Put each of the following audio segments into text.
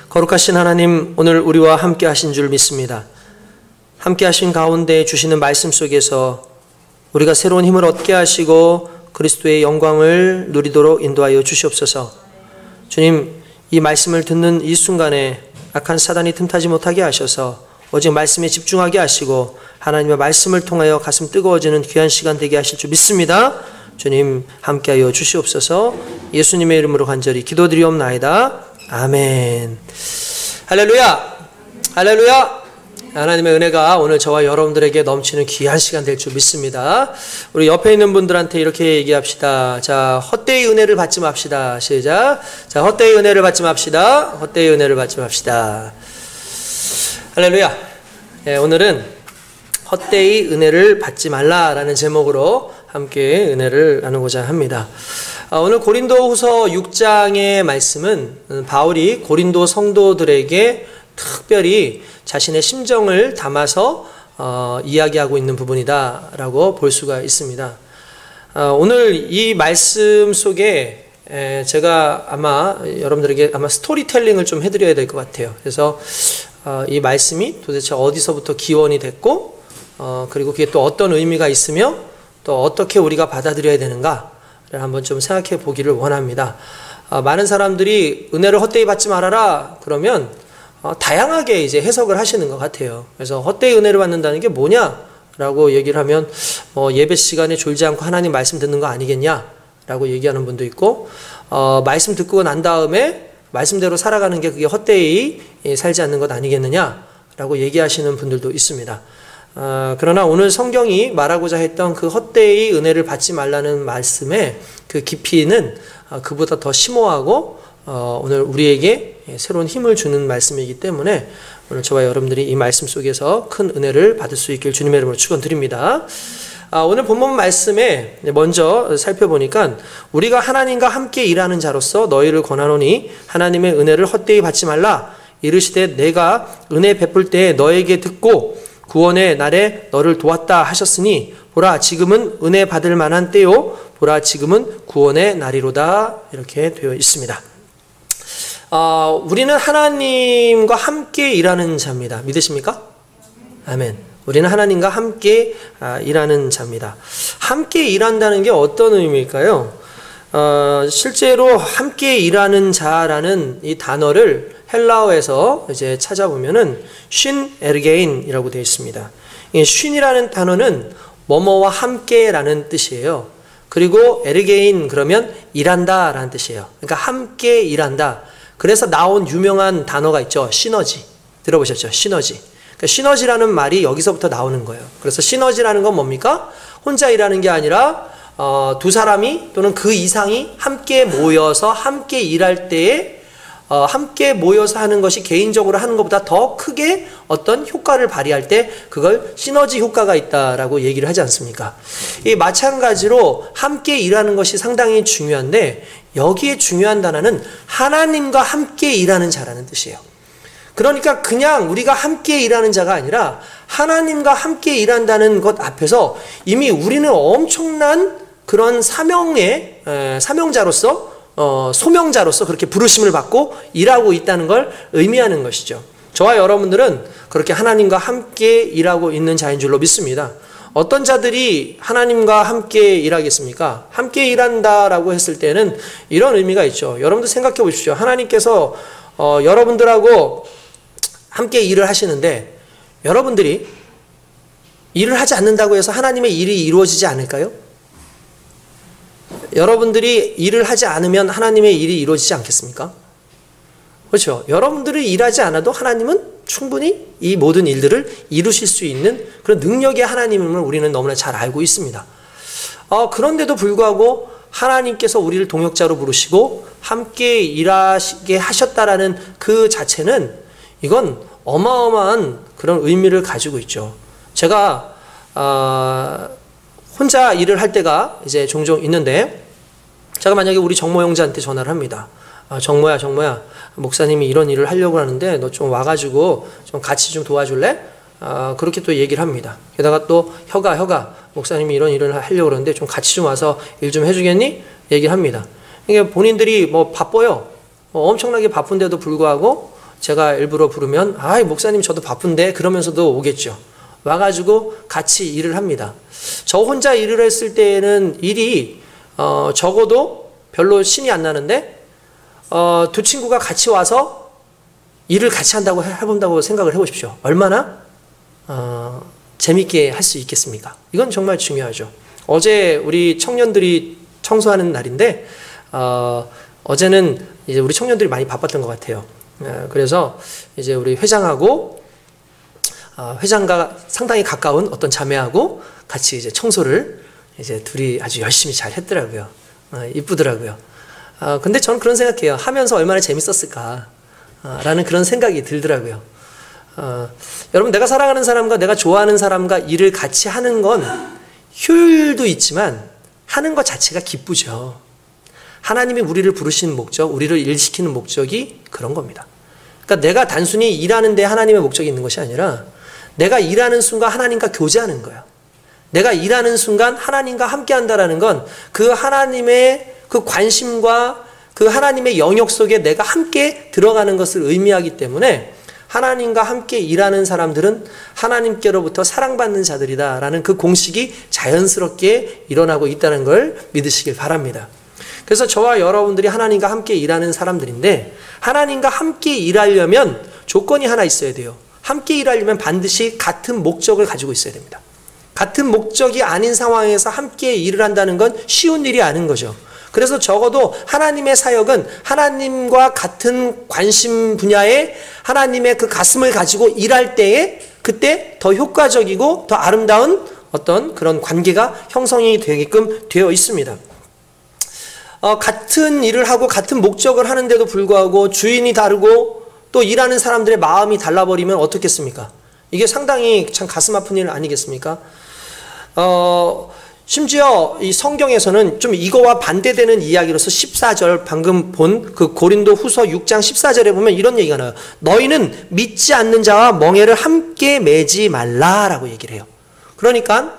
거룩하신 하나님, 오늘 우리와 함께 하신 줄 믿습니다. 함께 하신 가운데 주시는 말씀 속에서 우리가 새로운 힘을 얻게 하시고 그리스도의 영광을 누리도록 인도하여 주시옵소서. 주님, 이 말씀을 듣는 이 순간에 악한 사단이 틈타지 못하게 하셔서 오직 말씀에 집중하게 하시고 하나님의 말씀을 통하여 가슴 뜨거워지는 귀한 시간 되게 하실 줄 믿습니다. 주님, 함께하여 주시옵소서. 예수님의 이름으로 간절히 기도드리옵나이다. 아멘. 할렐루야! 할렐루야! 하나님의 은혜가 오늘 저와 여러분들에게 넘치는 귀한 시간 될 줄 믿습니다. 우리 옆에 있는 분들한테 이렇게 얘기합시다. 자, 헛되이 은혜를 받지 맙시다. 시작. 자, 헛되이 은혜를 받지 맙시다. 헛되이 은혜를 받지 맙시다. 할렐루야. 네, 오늘은 헛되이 은혜를 받지 말라라는 제목으로 함께 은혜를 나누고자 합니다. 오늘 고린도후서 6장의 말씀은 바울이 고린도 성도들에게 특별히 자신의 심정을 담아서 이야기하고 있는 부분이다라고 볼 수가 있습니다. 오늘 이 말씀 속에 제가 아마 여러분들에게 스토리텔링을 좀 해드려야 될 것 같아요. 그래서 이 말씀이 도대체 어디서부터 기원이 됐고 그리고 그게 또 어떤 의미가 있으며 또 어떻게 우리가 받아들여야 되는가를 한번 좀 생각해 보기를 원합니다. 많은 사람들이 은혜를 헛되이 받지 말아라 그러면 다양하게 이제 해석을 하시는 것 같아요. 그래서 헛되이 은혜를 받는다는 게 뭐냐라고 얘기를 하면 예배 시간에 졸지 않고 하나님 말씀 듣는 거 아니겠냐라고 얘기하는 분도 있고 말씀 듣고 난 다음에 말씀대로 살아가는 게 그게 헛되이 살지 않는 것 아니겠느냐라고 얘기하시는 분들도 있습니다. 그러나 오늘 성경이 말하고자 했던 그 헛되이 은혜를 받지 말라는 말씀의 그 깊이는 그보다 더 심오하고 오늘 우리에게 새로운 힘을 주는 말씀이기 때문에 오늘 저와 여러분들이 이 말씀 속에서 큰 은혜를 받을 수 있길 주님의 이름으로 축원드립니다. 오늘 본문 말씀에 먼저 살펴보니까 우리가 하나님과 함께 일하는 자로서 너희를 권하노니 하나님의 은혜를 헛되이 받지 말라. 이르시되 내가 은혜 베풀 때에 너에게 듣고 구원의 날에 너를 도왔다 하셨으니 보라 지금은 은혜 받을 만한 때요 보라 지금은 구원의 날이로다. 이렇게 되어 있습니다. 우리는 하나님과 함께 일하는 자입니다. 믿으십니까? 아멘. 우리는 하나님과 함께 일하는 자입니다. 함께 일한다는 게 어떤 의미일까요? 실제로 함께 일하는 자라는 이 단어를 헬라어에서 이제 찾아보면은 쉰 에르게인이라고 되어 있습니다. 이 쉰이라는 단어는 뭐뭐와 함께라는 뜻이에요. 그리고 에르게인 그러면 일한다라는 뜻이에요. 그러니까 함께 일한다. 그래서 나온 유명한 단어가 있죠. 시너지. 들어보셨죠? 시너지. 그러니까 시너지라는 말이 여기서부터 나오는 거예요. 그래서 시너지라는 건 뭡니까? 혼자 일하는 게 아니라 두 사람이 또는 그 이상이 함께 모여서 함께 일할 때에 함께 모여서 하는 것이 개인적으로 하는 것보다 더 크게 어떤 효과를 발휘할 때 그걸 시너지 효과가 있다라고 얘기를 하지 않습니까? 이 마찬가지로 함께 일하는 것이 상당히 중요한데 여기에 중요한 단어는 하나님과 함께 일하는 자라는 뜻이에요. 그러니까 그냥 우리가 함께 일하는 자가 아니라 하나님과 함께 일한다는 것 앞에서 이미 우리는 엄청난 그런 사명자로서 소명자로서 그렇게 부르심을 받고 일하고 있다는 걸 의미하는 것이죠. 저와 여러분들은 그렇게 하나님과 함께 일하고 있는 자인 줄로 믿습니다. 어떤 자들이 하나님과 함께 일하겠습니까? 함께 일한다라고 했을 때는 이런 의미가 있죠. 여러분들 생각해 보십시오. 하나님께서 여러분들하고 함께 일을 하시는데 여러분들이 일을 하지 않는다고 해서 하나님의 일이 이루어지지 않을까요? 여러분들이 일을 하지 않으면 하나님의 일이 이루어지지 않겠습니까? 그렇죠. 여러분들이 일하지 않아도 하나님은 충분히 이 모든 일들을 이루실 수 있는 그런 능력의 하나님임을 우리는 너무나 잘 알고 있습니다. 그런데도 불구하고 하나님께서 우리를 동역자로 부르시고 함께 일하시게 하셨다라는 그 자체는 이건 어마어마한 그런 의미를 가지고 있죠. 제가 혼자 일을 할 때가 이제 종종 있는데 제가 만약에 우리 정모 형제한테 전화를 합니다. 정모야 목사님이 이런 일을 하려고 하는데 너 좀 와가지고 좀 같이 좀 도와줄래? 그렇게 또 얘기를 합니다. 게다가 또 혁아 목사님이 이런 일을 하려고 그러는데 좀 같이 좀 와서 일 좀 해주겠니? 얘기를 합니다. 이게 본인들이 뭐 바빠요. 엄청나게 바쁜데도 불구하고 제가 일부러 부르면 목사님 저도 바쁜데 그러면서도 오겠죠. 와가지고 같이 일을 합니다. 저 혼자 일을 했을 때에는 일이 적어도 별로 신이 안 나는데 두 친구가 같이 와서 일을 같이 한다고 해본다고 생각을 해보십시오. 얼마나 재밌게 할 수 있겠습니까? 이건 정말 중요하죠. 어제 우리 청년들이 청소하는 날인데 어제는 이제 우리 청년들이 많이 바빴던 것 같아요. 그래서 이제 우리 회장하고 회장과 상당히 가까운 어떤 자매하고 같이 이제 청소를 이제 둘이 아주 열심히 잘 했더라고요. 이쁘더라고요. 근데 저는 그런 생각해요. 하면서 얼마나 재밌었을까 라는 그런 생각이 들더라고요. 여러분, 내가 사랑하는 사람과 내가 좋아하는 사람과 일을 같이 하는 건 효율도 있지만 하는 것 자체가 기쁘죠. 하나님이 우리를 부르신 목적, 우리를 일시키는 목적이 그런 겁니다. 그러니까 내가 단순히 일하는 데 하나님의 목적이 있는 것이 아니라 내가 일하는 순간 하나님과 교제하는 거예요. 내가 일하는 순간 하나님과 함께 한다라는 건 그 하나님의 그 관심과 그 하나님의 영역 속에 내가 함께 들어가는 것을 의미하기 때문에 하나님과 함께 일하는 사람들은 하나님께로부터 사랑받는 자들이다라는 그 공식이 자연스럽게 일어나고 있다는 걸 믿으시길 바랍니다. 그래서 저와 여러분들이 하나님과 함께 일하는 사람들인데 하나님과 함께 일하려면 조건이 하나 있어야 돼요. 함께 일하려면 반드시 같은 목적을 가지고 있어야 됩니다. 같은 목적이 아닌 상황에서 함께 일을 한다는 건 쉬운 일이 아닌 거죠. 그래서 적어도 하나님의 사역은 하나님과 같은 관심 분야에 하나님의 그 가슴을 가지고 일할 때에 그때 더 효과적이고 더 아름다운 어떤 그런 관계가 형성이 되게끔 되어 있습니다. 같은 일을 하고 같은 목적을 하는데도 불구하고 주인이 다르고 또 일하는 사람들의 마음이 달라버리면 어떻겠습니까? 이게 상당히 참 가슴 아픈 일 아니겠습니까? 심지어 이 성경에서는 좀 이거와 반대되는 이야기로서 14절 방금 본 그 고린도 후서 6장 14절에 보면 이런 얘기가 나와요. 너희는 믿지 않는 자와 멍에를 함께 매지 말라라고 얘기를 해요. 그러니까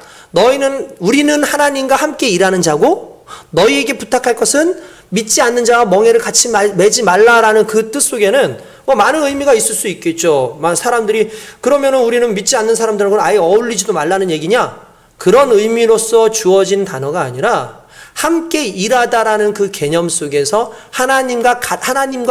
우리는 하나님과 함께 일하는 자고 너희에게 부탁할 것은 믿지 않는 자와 멍에를 같이 매지 말라라는 그 뜻 속에는 많은 의미가 있을 수 있겠죠. 사람들이 그러면은 우리는 믿지 않는 사람들하고는 아예 어울리지도 말라는 얘기냐? 그런 의미로서 주어진 단어가 아니라 함께 일하다라는 그 개념 속에서 하나님과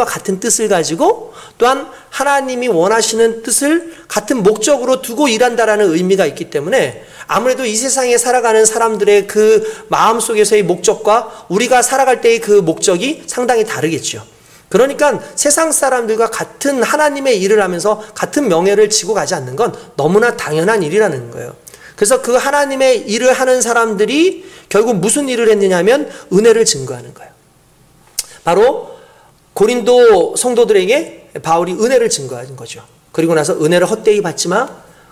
같은 뜻을 가지고 또한 하나님이 원하시는 뜻을 같은 목적으로 두고 일한다라는 의미가 있기 때문에 아무래도 이 세상에 살아가는 사람들의 그 마음 속에서의 목적과 우리가 살아갈 때의 그 목적이 상당히 다르겠죠. 그러니까 세상 사람들과 같은 하나님의 일을 하면서 같은 명예를 지고 가지 않는 건 너무나 당연한 일이라는 거예요. 그래서 그 하나님의 일을 하는 사람들이 결국 무슨 일을 했느냐 하면 은혜를 증거하는 거예요. 바로 고린도 성도들에게 바울이 은혜를 증거하는 거죠. 그리고 나서 은혜를 헛되이 받지 마.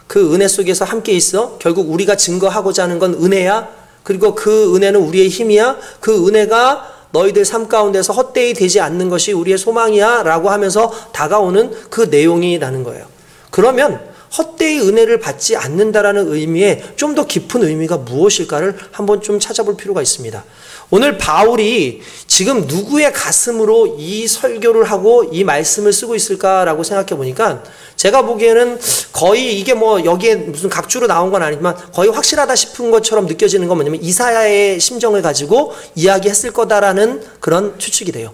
그 은혜 속에서 함께 있어. 결국 우리가 증거하고자 하는 건 은혜야. 그리고 그 은혜는 우리의 힘이야. 그 은혜가 너희들 삶 가운데서 헛되이 되지 않는 것이 우리의 소망이야 라고 하면서 다가오는 그 내용이라는 거예요. 그러면 헛되이 은혜를 받지 않는다라는 의미에 좀 더 깊은 의미가 무엇일까를 한번 좀 찾아볼 필요가 있습니다. 오늘 바울이 지금 누구의 가슴으로 이 설교를 하고 이 말씀을 쓰고 있을까라고 생각해 보니까 제가 보기에는 거의 이게 여기에 무슨 각주로 나온 건 아니지만 거의 확실하다 싶은 것처럼 느껴지는 건 뭐냐면 이사야의 심정을 가지고 이야기했을 거다라는 그런 추측이 돼요.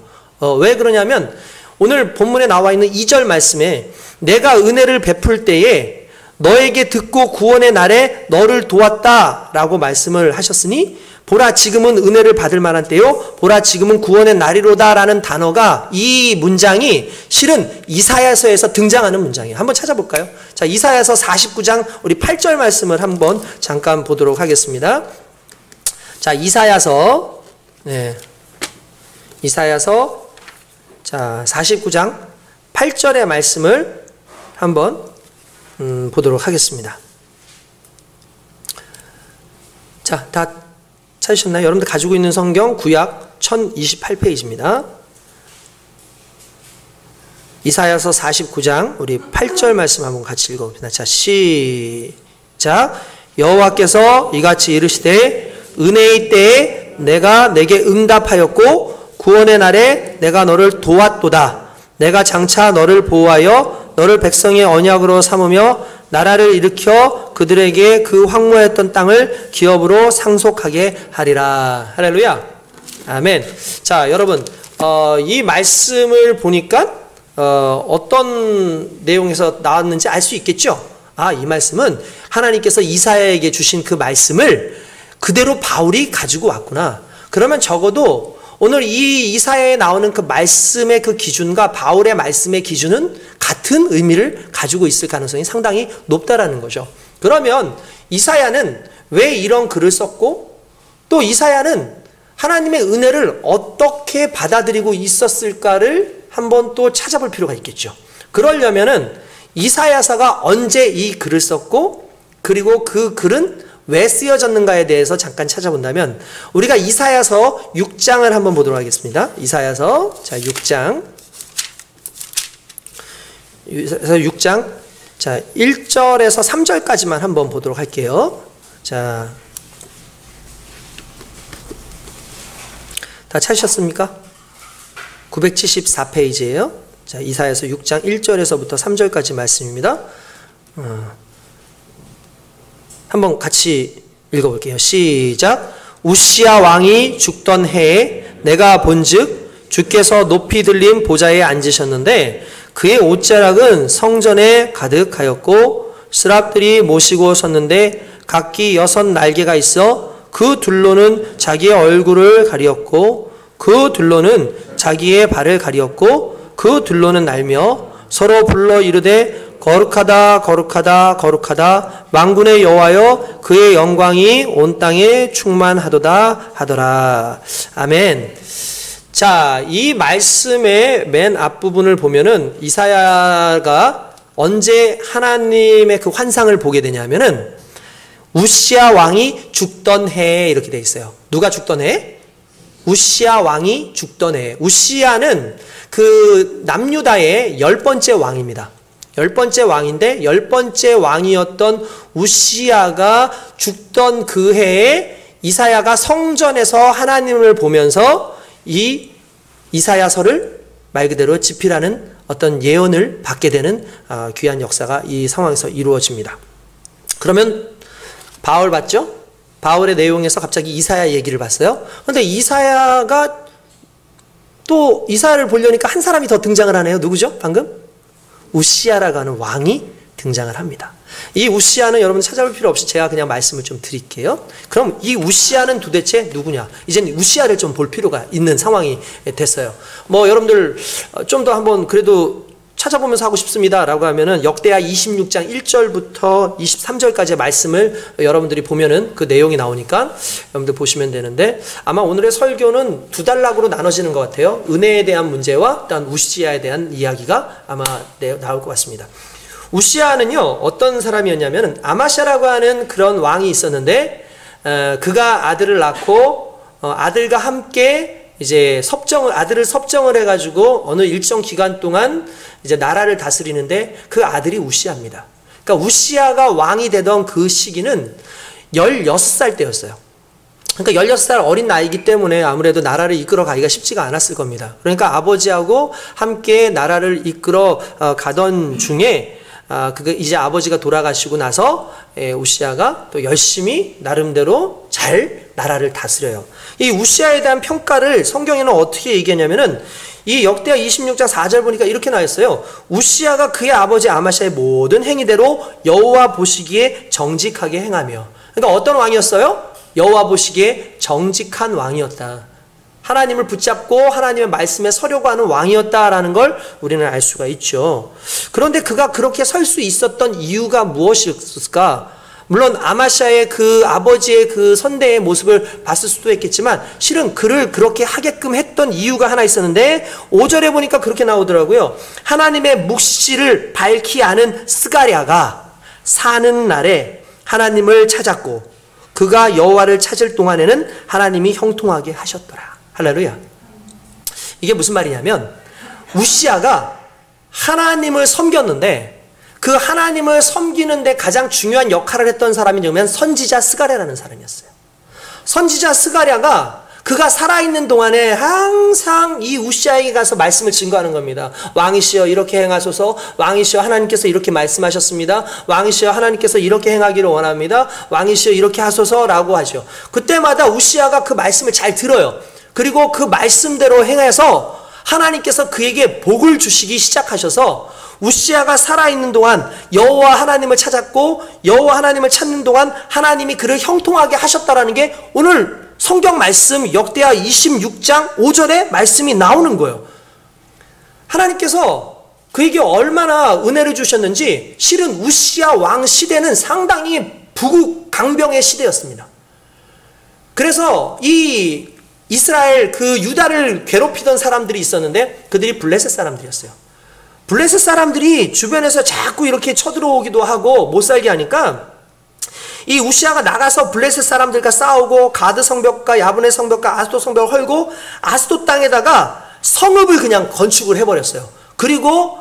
왜 그러냐면 오늘 본문에 나와 있는 2절 말씀에 내가 은혜를 베풀 때에 너에게 듣고 구원의 날에 너를 도왔다라고 말씀을 하셨으니 보라 지금은 은혜를 받을 만한 때요 보라 지금은 구원의 날이로다라는 단어가 이 문장이 실은 이사야서에서 등장하는 문장이에요. 한번 찾아볼까요? 자, 이사야서 49장 우리 8절 말씀을 한번 잠깐 보도록 하겠습니다. 자, 이사야서 자, 49장 8절의 말씀을 한번 보도록 하겠습니다. 자, 다 찾으셨나요? 여러분들 가지고 있는 성경 구약 1028페이지입니다. 이사야서 49장 우리 8절 말씀 한번 같이 읽어봅니다. 자, 시작. 여호와께서 이같이 이르시되 은혜의 때에 내가 내게 응답하였고 구원의 날에 내가 너를 도왔도다. 내가 장차 너를 보호하여 너를 백성의 언약으로 삼으며 나라를 일으켜 그들에게 그 황무했던 땅을 기업으로 상속하게 하리라. 할렐루야. 아멘. 자, 여러분, 이 말씀을 보니까 어떤 내용에서 나왔는지 알 수 있겠죠? 이 말씀은 하나님께서 이사야에게 주신 그 말씀을 그대로 바울이 가지고 왔구나. 그러면 적어도 오늘 이 이사야에 나오는 그 말씀의 그 기준과 바울의 말씀의 기준은 같은 의미를 가지고 있을 가능성이 상당히 높다라는 거죠. 그러면 이사야는 왜 이런 글을 썼고, 또 이사야는 하나님의 은혜를 어떻게 받아들이고 있었을까를 한번 또 찾아볼 필요가 있겠죠. 그러려면은 이사야서가 언제 이 글을 썼고, 그리고 그 글은 왜 쓰여졌는가에 대해서 잠깐 찾아본다면, 우리가 이사야서 6장을 한번 보도록 하겠습니다. 이사야서 6장. 이사야서 6장 1절에서 3절까지만 한번 보도록 할게요. 다 찾으셨습니까? 974페이지예요. 이사야서 6장 1절에서부터 3절까지 말씀입니다. 한번 같이 읽어볼게요. 시작. 우시야 왕이 죽던 해에 내가 본즉 주께서 높이 들린 보좌에 앉으셨는데 그의 옷자락은 성전에 가득하였고 스랍들이 모시고 섰는데 각기 6 날개가 있어 그 둘로는 자기의 얼굴을 가리었고 그 둘로는 자기의 발을 가리었고 그 둘로는 날며 서로 불러 이르되 거룩하다 거룩하다 거룩하다 만군의 여호와여 그의 영광이 온 땅에 충만하도다 하더라. 아멘. 자, 이 말씀의 맨 앞부분을 보면은 이사야가 언제 하나님의 그 환상을 보게 되냐면은 우시야 왕이 죽던 해에 이렇게 돼 있어요. 누가 죽던 해? 우시야 왕이 죽던 해. 우시야는 그 남유다의 10번째 왕입니다. 10번째 왕인데 10번째 왕이었던 우시야가 죽던 그 해에 이사야가 성전에서 하나님을 보면서 이 이사야서를 말 그대로 집필하는 어떤 예언을 받게 되는 귀한 역사가 이 상황에서 이루어집니다. 그러면 바울 봤죠? 바울의 내용에서 갑자기 이사야 얘기를 봤어요. 그런데 이사야가 또 이사야를 보려니까 한 사람이 더 등장을 하네요. 누구죠? 방금? 우시야라고 하는 왕이 등장을 합니다. 이 우시야는 여러분 찾아볼 필요 없이 제가 그냥 말씀을 좀 드릴게요. 그럼 이 우시야는 도대체 누구냐? 이제는 우시야를 좀 볼 필요가 있는 상황이 됐어요. 여러분들 좀 더 한번 그래도 찾아보면서 하고 싶습니다 라고 하면은 역대하 26장 1절부터 23절까지의 말씀을 여러분들이 보면은 그 내용이 나오니까 여러분들 보시면 되는데, 아마 오늘의 설교는 2단락으로 나눠지는 것 같아요. 은혜에 대한 문제와 일단 우시야에 대한 이야기가 아마 나올 것 같습니다. 우시야는요 어떤 사람이었냐면 아마샤라고 하는 그런 왕이 있었는데 그가 아들을 낳고 아들과 함께 이제 아들을 섭정을 해가지고 어느 일정 기간 동안 이제 나라를 다스리는데 그 아들이 우시야입니다. 그러니까 우시야가 왕이 되던 그 시기는 16살 때였어요. 그러니까 16살 어린 나이기 때문에 아무래도 나라를 이끌어 가기가 쉽지가 않았을 겁니다. 그러니까 아버지하고 함께 나라를 이끌어 가던 중에 이제 아버지가 돌아가시고 나서 우시야가 또 열심히 나름대로 잘 나라를 다스려요. 이 우시야에 대한 평가를 성경에는 어떻게 얘기하냐면은 이 역대하 26장 4절 보니까 이렇게 나와있어요. 우시야가 그의 아버지 아마샤의 모든 행위대로 여호와 보시기에 정직하게 행하며. 그러니까 어떤 왕이었어요? 여호와 보시기에 정직한 왕이었다. 하나님을 붙잡고 하나님의 말씀에 서려고 하는 왕이었다라는 걸 우리는 알 수가 있죠. 그런데 그가 그렇게 설 수 있었던 이유가 무엇이었을까? 물론 아마샤의 그 아버지의 그 선대의 모습을 봤을 수도 있겠지만 실은 그를 그렇게 하게끔 했던 이유가 하나 있었는데 5절에 보니까 그렇게 나오더라고요. 하나님의 묵시를 밝히 아는 스가랴가 사는 날에 하나님을 찾았고 그가 여호와를 찾을 동안에는 하나님이 형통하게 하셨더라. 할렐루야. 이게 무슨 말이냐면 우시야가 하나님을 섬겼는데 그 하나님을 섬기는데 가장 중요한 역할을 했던 사람이 누구냐면 선지자 스가랴라는 사람이었어요. 선지자 스가랴가 그가 살아있는 동안에 항상 이 우시아에게 가서 말씀을 증거하는 겁니다. 왕이시여 이렇게 행하소서, 왕이시여 하나님께서 이렇게 말씀하셨습니다, 왕이시여 하나님께서 이렇게 행하기를 원합니다, 왕이시여 이렇게 하소서라고 하죠. 그때마다 우시아가 그 말씀을 잘 들어요. 그리고 그 말씀대로 행해서 하나님께서 그에게 복을 주시기 시작하셔서 우시아가 살아있는 동안 여호와 하나님을 찾았고 여호와 하나님을 찾는 동안 하나님이 그를 형통하게 하셨다라는 게 오늘 성경 말씀 역대하 26장 5절에 말씀이 나오는 거예요. 하나님께서 그에게 얼마나 은혜를 주셨는지, 실은 우시아 왕 시대는 상당히 부국 강병의 시대였습니다. 그래서 이 이스라엘 그 유다를 괴롭히던 사람들이 있었는데 그들이 블레셋 사람들이었어요. 블레셋 사람들이 주변에서 자꾸 이렇게 쳐들어오기도 하고 못 살게 하니까 이 우시아가 나가서 블레셋 사람들과 싸우고 가드 성벽과 야브네 성벽과 아스돗 성벽을 헐고 아스돗 땅에다가 성읍을 그냥 건축을 해버렸어요. 그리고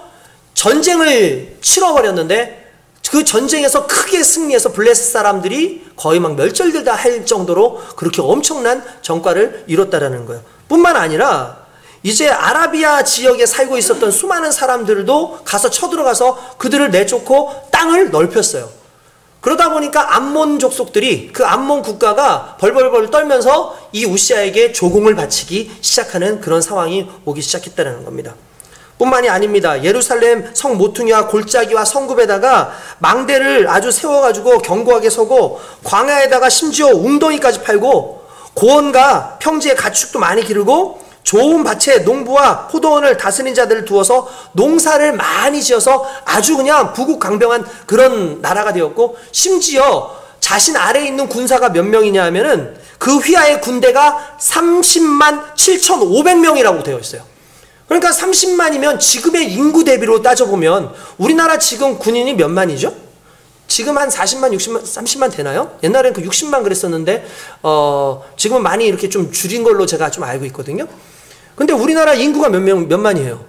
전쟁을 치러버렸는데 그 전쟁에서 크게 승리해서 블레셋 사람들이 거의 막 멸절되다 할 정도로 그렇게 엄청난 전과를 이뤘다라는 거예요. 뿐만 아니라 이제 아라비아 지역에 살고 있었던 수많은 사람들도 가서 쳐들어가서 그들을 내쫓고 땅을 넓혔어요. 그러다 보니까 암몬 족속들이, 그 암몬 국가가 벌벌벌 떨면서 이 우시아에게 조공을 바치기 시작하는 그런 상황이 오기 시작했다는 겁니다. 뿐만이 아닙니다. 예루살렘 성 모퉁이와 골짜기와 성읍에다가 망대를 아주 세워가지고 견고하게 서고 광야에다가 심지어 웅덩이까지 팔고 고원과 평지에 가축도 많이 기르고 좋은 밭에 농부와 포도원을 다스린 자들을 두어서 농사를 많이 지어서 아주 그냥 부국강병한 그런 나라가 되었고, 심지어 자신 아래에 있는 군사가 몇 명이냐 하면은 그 휘하의 군대가 30만 7,500명이라고 되어 있어요. 그러니까 30만이면 지금의 인구 대비로 따져보면 우리나라 지금 군인이 몇 만이죠? 지금 한 40만, 60만, 30만 되나요? 옛날엔 그 60만 그랬었는데 지금은 많이 이렇게 좀 줄인 걸로 제가 좀 알고 있거든요. 근데 우리나라 인구가 몇 만이에요?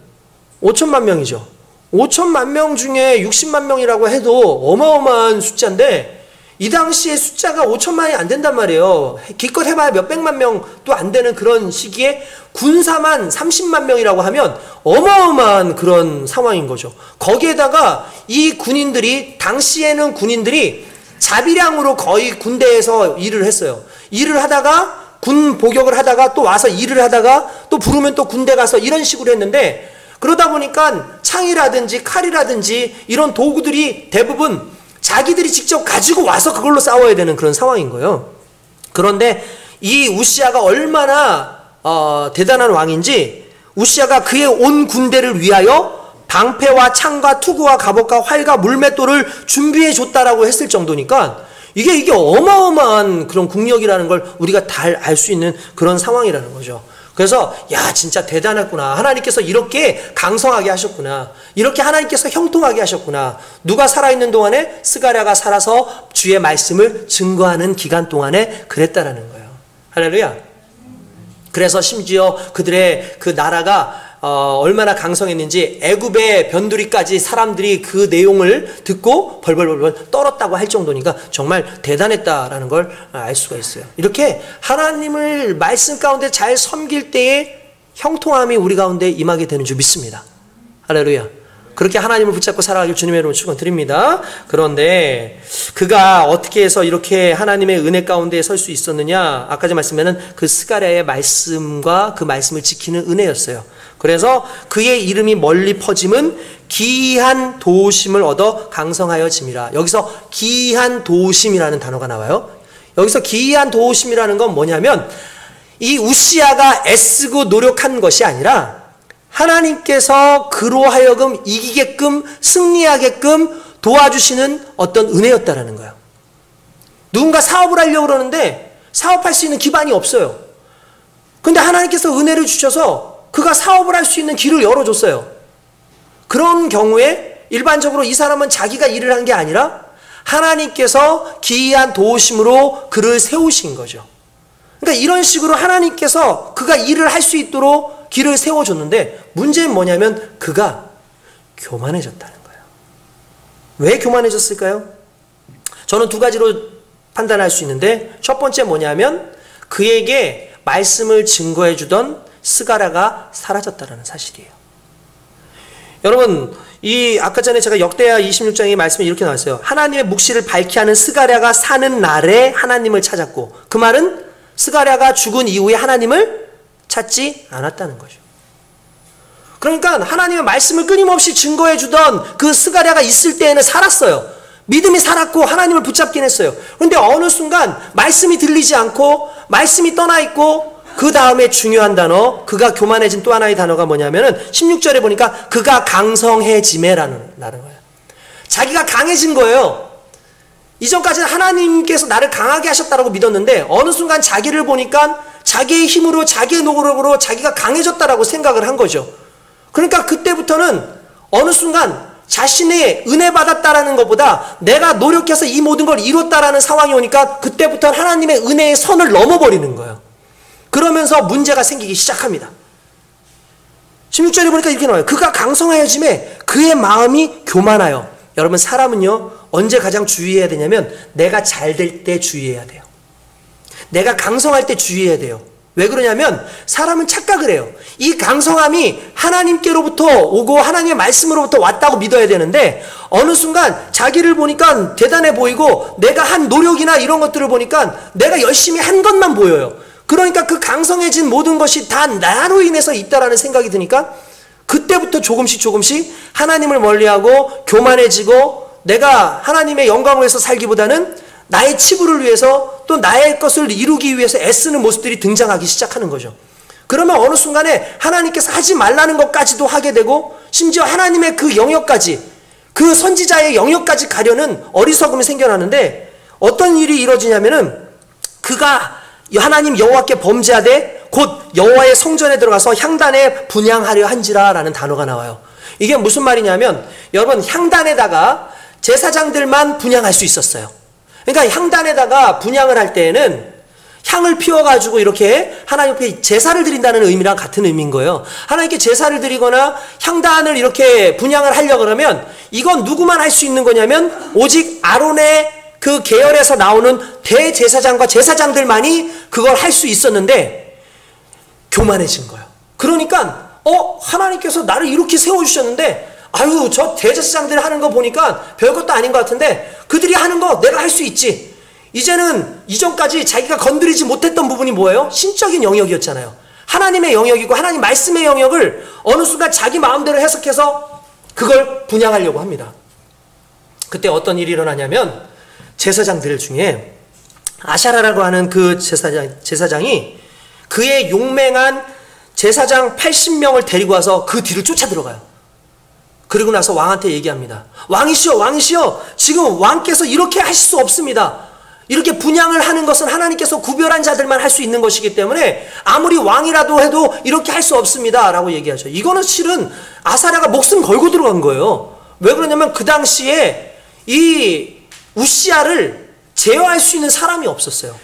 5천만 명이죠. 5천만 명 중에 60만 명이라고 해도 어마어마한 숫자인데 이 당시에 숫자가 5천만이 안 된단 말이에요. 기껏 해봐야 몇백만 명도 안 되는 그런 시기에 군사만 30만 명이라고 하면 어마어마한 그런 상황인 거죠. 거기에다가 이 군인들이, 당시에는 군인들이 자비량으로 거의 군대에서 일을 했어요. 일을 하다가 군 복역을 하다가 또 와서 일을 하다가 또 부르면 또 군대 가서 이런 식으로 했는데, 그러다 보니까 창이라든지 칼이라든지 이런 도구들이 대부분 자기들이 직접 가지고 와서 그걸로 싸워야 되는 그런 상황인 거예요. 그런데 이 우시아가 얼마나 대단한 왕인지, 우시아가 그의 온 군대를 위하여 방패와 창과 투구와 갑옷과 활과 물맷돌을 준비해 줬다라고 했을 정도니까 이게 어마어마한 그런 국력이라는 걸 우리가 다 알 수 있는 그런 상황이라는 거죠. 그래서 야, 진짜 대단했구나. 하나님께서 이렇게 강성하게 하셨구나. 이렇게 하나님께서 형통하게 하셨구나. 누가 살아있는 동안에 스가랴가 살아서 주의 말씀을 증거하는 기간 동안에 그랬다라는 거예요. 할렐루야. 그래서 심지어 그들의 그 나라가 얼마나 강성했는지 애굽의 변두리까지 사람들이 그 내용을 듣고 벌벌벌 떨었다고 할 정도니까 정말 대단했다라는 걸 알 수가 있어요. 이렇게 하나님을 말씀 가운데 잘 섬길 때에 형통함이 우리 가운데 임하게 되는 줄 믿습니다. 할렐루야. 그렇게 하나님을 붙잡고 살아가길 주님의 이름으로 축원드립니다. 그런데 그가 어떻게 해서 이렇게 하나님의 은혜 가운데 설 수 있었느냐? 아까 전에 말씀에는 그 스가랴의 말씀과 그 말씀을 지키는 은혜였어요. 그래서 그의 이름이 멀리 퍼짐은 기이한 도심을 얻어 강성하여짐이라. 여기서 기이한 도심이라는 단어가 나와요. 여기서 기이한 도심이라는 건 뭐냐면 이 우시아가 애쓰고 노력한 것이 아니라 하나님께서 그로 하여금 이기게끔 승리하게끔 도와주시는 어떤 은혜였다라는 거예요. 누군가 사업을 하려고 그러는데 사업할 수 있는 기반이 없어요. 근데 하나님께서 은혜를 주셔서 그가 사업을 할 수 있는 길을 열어줬어요. 그런 경우에 일반적으로 이 사람은 자기가 일을 한 게 아니라 하나님께서 기이한 도우심으로 그를 세우신 거죠. 그러니까 이런 식으로 하나님께서 그가 일을 할 수 있도록 길을 세워줬는데 문제는 뭐냐면 그가 교만해졌다는 거예요. 왜 교만해졌을까요? 저는 두 가지로 판단할 수 있는데 첫 번째 뭐냐면 그에게 말씀을 증거해 주던 스가랴가 사라졌다는 사실이에요. 여러분, 아까 전에 제가 역대하 26장의 말씀에 이렇게 나왔어요. 하나님의 묵시를 밝히 하는 스가랴가 사는 날에 하나님을 찾았고, 그 말은 스가랴가 죽은 이후에 하나님을 찾지 않았다는 거죠. 그러니까 하나님의 말씀을 끊임없이 증거해 주던 그 스가랴가 있을 때에는 살았어요. 믿음이 살았고 하나님을 붙잡긴 했어요. 그런데 어느 순간 말씀이 들리지 않고 말씀이 떠나 있고, 그 다음에 중요한 단어, 그가 교만해진 또 하나의 단어가 뭐냐면은 16절에 보니까 그가 강성해지매라는 거예요. 자기가 강해진 거예요. 이전까지는 하나님께서 나를 강하게 하셨다라고 믿었는데 어느 순간 자기를 보니까 자기의 힘으로, 자기의 노력으로 자기가 강해졌다라고 생각을 한 거죠. 그러니까 그때부터는 어느 순간 자신의 은혜 받았다라는 것보다 내가 노력해서 이 모든 걸 이뤘다라는 상황이 오니까 그때부터 하나님의 은혜의 선을 넘어버리는 거예요. 그러면서 문제가 생기기 시작합니다. 16절에 보니까 이렇게 나와요. 그가 강성하여짐에 그의 마음이 교만하여. 여러분, 사람은요 언제 가장 주의해야 되냐면 내가 잘 될 때 주의해야 돼요. 내가 강성할 때 주의해야 돼요. 왜 그러냐면 사람은 착각을 해요. 이 강성함이 하나님께로부터 오고 하나님의 말씀으로부터 왔다고 믿어야 되는데 어느 순간 자기를 보니까 대단해 보이고 내가 한 노력이나 이런 것들을 보니까 내가 열심히 한 것만 보여요. 그러니까 그 강성해진 모든 것이 다 나로 인해서 있다라는 생각이 드니까 그때부터 조금씩 하나님을 멀리하고 교만해지고 내가 하나님의 영광을 위해서 살기보다는 나의 치부를 위해서 또 나의 것을 이루기 위해서 애쓰는 모습들이 등장하기 시작하는 거죠. 그러면 어느 순간에 하나님께서 하지 말라는 것까지도 하게 되고 심지어 하나님의 그 영역까지, 그 선지자의 영역까지 가려는 어리석음이 생겨나는데 어떤 일이 이루어지냐면은 그가 하나님 여호와께 범죄하되 곧 여호와의 성전에 들어가서 향단에 분향하려 한지라라는 단어가 나와요. 이게 무슨 말이냐면 여러분, 향단에다가 제사장들만 분향할 수 있었어요. 그러니까 향단에다가 분향을 할 때에는 향을 피워가지고 이렇게 하나님 앞에 제사를 드린다는 의미랑 같은 의미인 거예요. 하나님께 제사를 드리거나 향단을 이렇게 분향을 하려고 그러면 이건 누구만 할 수 있는 거냐면 오직 아론의 그 계열에서 나오는 대제사장과 제사장들만이 그걸 할 수 있었는데 교만해진 거예요. 그러니까 하나님께서 나를 이렇게 세워주셨는데 아유, 저 대제사장들이 하는 거 보니까 별것도 아닌 것 같은데 그들이 하는 거 내가 할 수 있지. 이제는 이전까지 자기가 건드리지 못했던 부분이 뭐예요? 신적인 영역이었잖아요. 하나님의 영역이고 하나님 말씀의 영역을 어느 순간 자기 마음대로 해석해서 그걸 분양하려고 합니다. 그때 어떤 일이 일어나냐면 제사장들 중에 아샤라라고 하는 그 제사장이 그의 용맹한 제사장 80명을 데리고 와서 그 뒤를 쫓아 들어가요. 그리고 나서 왕한테 얘기합니다. 왕이시여, 지금 왕께서 이렇게 하실 수 없습니다. 이렇게 분향을 하는 것은 하나님께서 구별한 자들만 할 수 있는 것이기 때문에 아무리 왕이라도 해도 이렇게 할 수 없습니다 라고 얘기하죠. 이거는 실은 아사랴가 목숨 걸고 들어간 거예요. 왜 그러냐면 그 당시에 이 우시야를 제어할 수 있는 사람이 없었어요.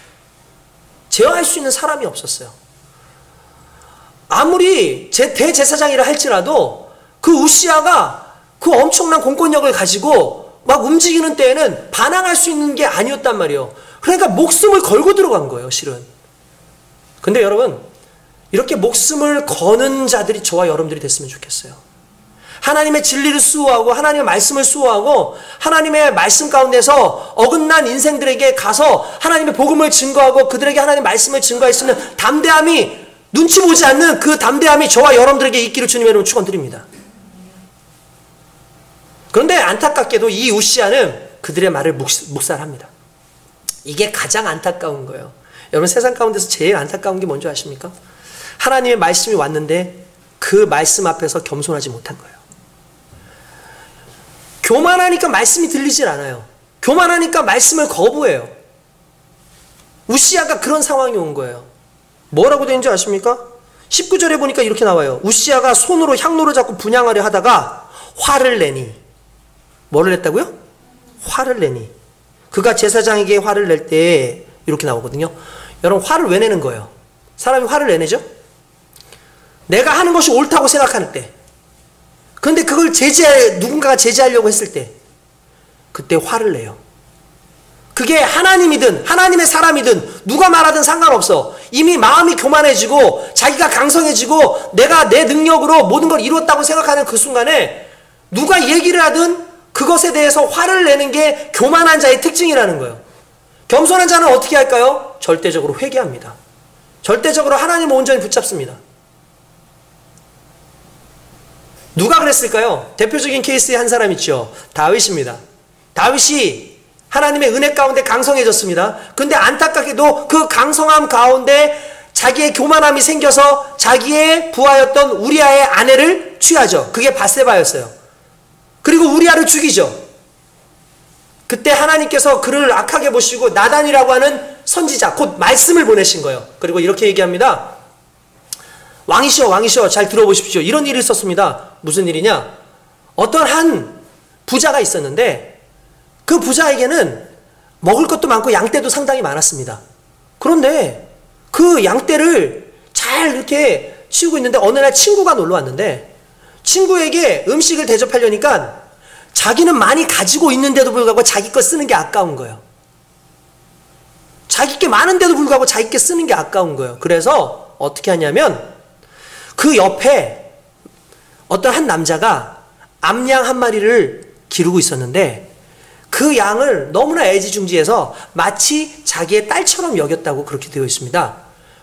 아무리 대제사장이라 할지라도 그 우시야가 그 엄청난 공권력을 가지고 막 움직이는 때에는 반항할 수 있는 게 아니었단 말이에요. 그러니까 목숨을 걸고 들어간 거예요, 실은. 근데 여러분, 이렇게 목숨을 거는 자들이 저와 여러분들이 됐으면 좋겠어요. 하나님의 진리를 수호하고 하나님의 말씀을 수호하고 하나님의 말씀 가운데서 어긋난 인생들에게 가서 하나님의 복음을 증거하고 그들에게 하나님의 말씀을 증거할 수 있는 담대함이, 눈치 보지 않는 그 담대함이 저와 여러분들에게 있기를 주님의 이름으로 축원드립니다. 그런데 안타깝게도 이 우시야는 그들의 말을 묵살합니다. 이게 가장 안타까운 거예요. 여러분, 세상 가운데서 제일 안타까운 게 뭔지 아십니까? 하나님의 말씀이 왔는데 그 말씀 앞에서 겸손하지 못한 거예요. 교만하니까 말씀이 들리질 않아요. 교만하니까 말씀을 거부해요. 우시야가 그런 상황이 온 거예요. 뭐라고 되는지 아십니까? 19절에 보니까 이렇게 나와요. 우시야가 손으로 향로를 잡고 분향하려 하다가 화를 내니. 뭐를 냈다고요? 화를 내니. 그가 제사장에게 화를 낼 때 이렇게 나오거든요. 여러분, 화를 왜 내는 거예요? 사람이 화를 왜 내죠? 내가 하는 것이 옳다고 생각하는 때. 그런데 그걸 누군가가 제재하려고 했을 때 그때 화를 내요. 그게 하나님이든 하나님의 사람이든 누가 말하든 상관없어. 이미 마음이 교만해지고 자기가 강성해지고 내가 내 능력으로 모든 걸 이뤘다고 생각하는 그 순간에 누가 얘기를 하든 그것에 대해서 화를 내는 게 교만한 자의 특징이라는 거예요. 겸손한 자는 어떻게 할까요? 절대적으로 회개합니다. 절대적으로 하나님을 온전히 붙잡습니다. 누가 그랬을까요? 대표적인 케이스의 한 사람 있죠. 다윗입니다. 다윗이 하나님의 은혜 가운데 강성해졌습니다. 근데 안타깝게도 그 강성함 가운데 자기의 교만함이 생겨서 자기의 부하였던 우리아의 아내를 취하죠. 그게 밧세바였어요. 그리고 우리아를 죽이죠. 그때 하나님께서 그를 악하게 보시고 나단이라고 하는 선지자, 곧 말씀을 보내신 거예요. 그리고 이렇게 얘기합니다. 왕이시여, 왕이시여, 잘 들어보십시오. 이런 일이 있었습니다. 무슨 일이냐? 어떤 한 부자가 있었는데 그 부자에게는 먹을 것도 많고 양떼도 상당히 많았습니다. 그런데 그 양떼를 잘 이렇게 치우고 있는데 어느 날 친구가 놀러 왔는데 친구에게 음식을 대접하려니까 자기는 많이 가지고 있는데도 불구하고 자기 거 쓰는 게 아까운 거예요. 자기 게 많은데도 불구하고 자기 게 쓰는 게 아까운 거예요. 그래서 어떻게 하냐면 그 옆에 어떤 한 남자가 암양 한 마리를 기르고 있었는데 그 양을 너무나 애지중지해서 마치 자기의 딸처럼 여겼다고 그렇게 되어 있습니다.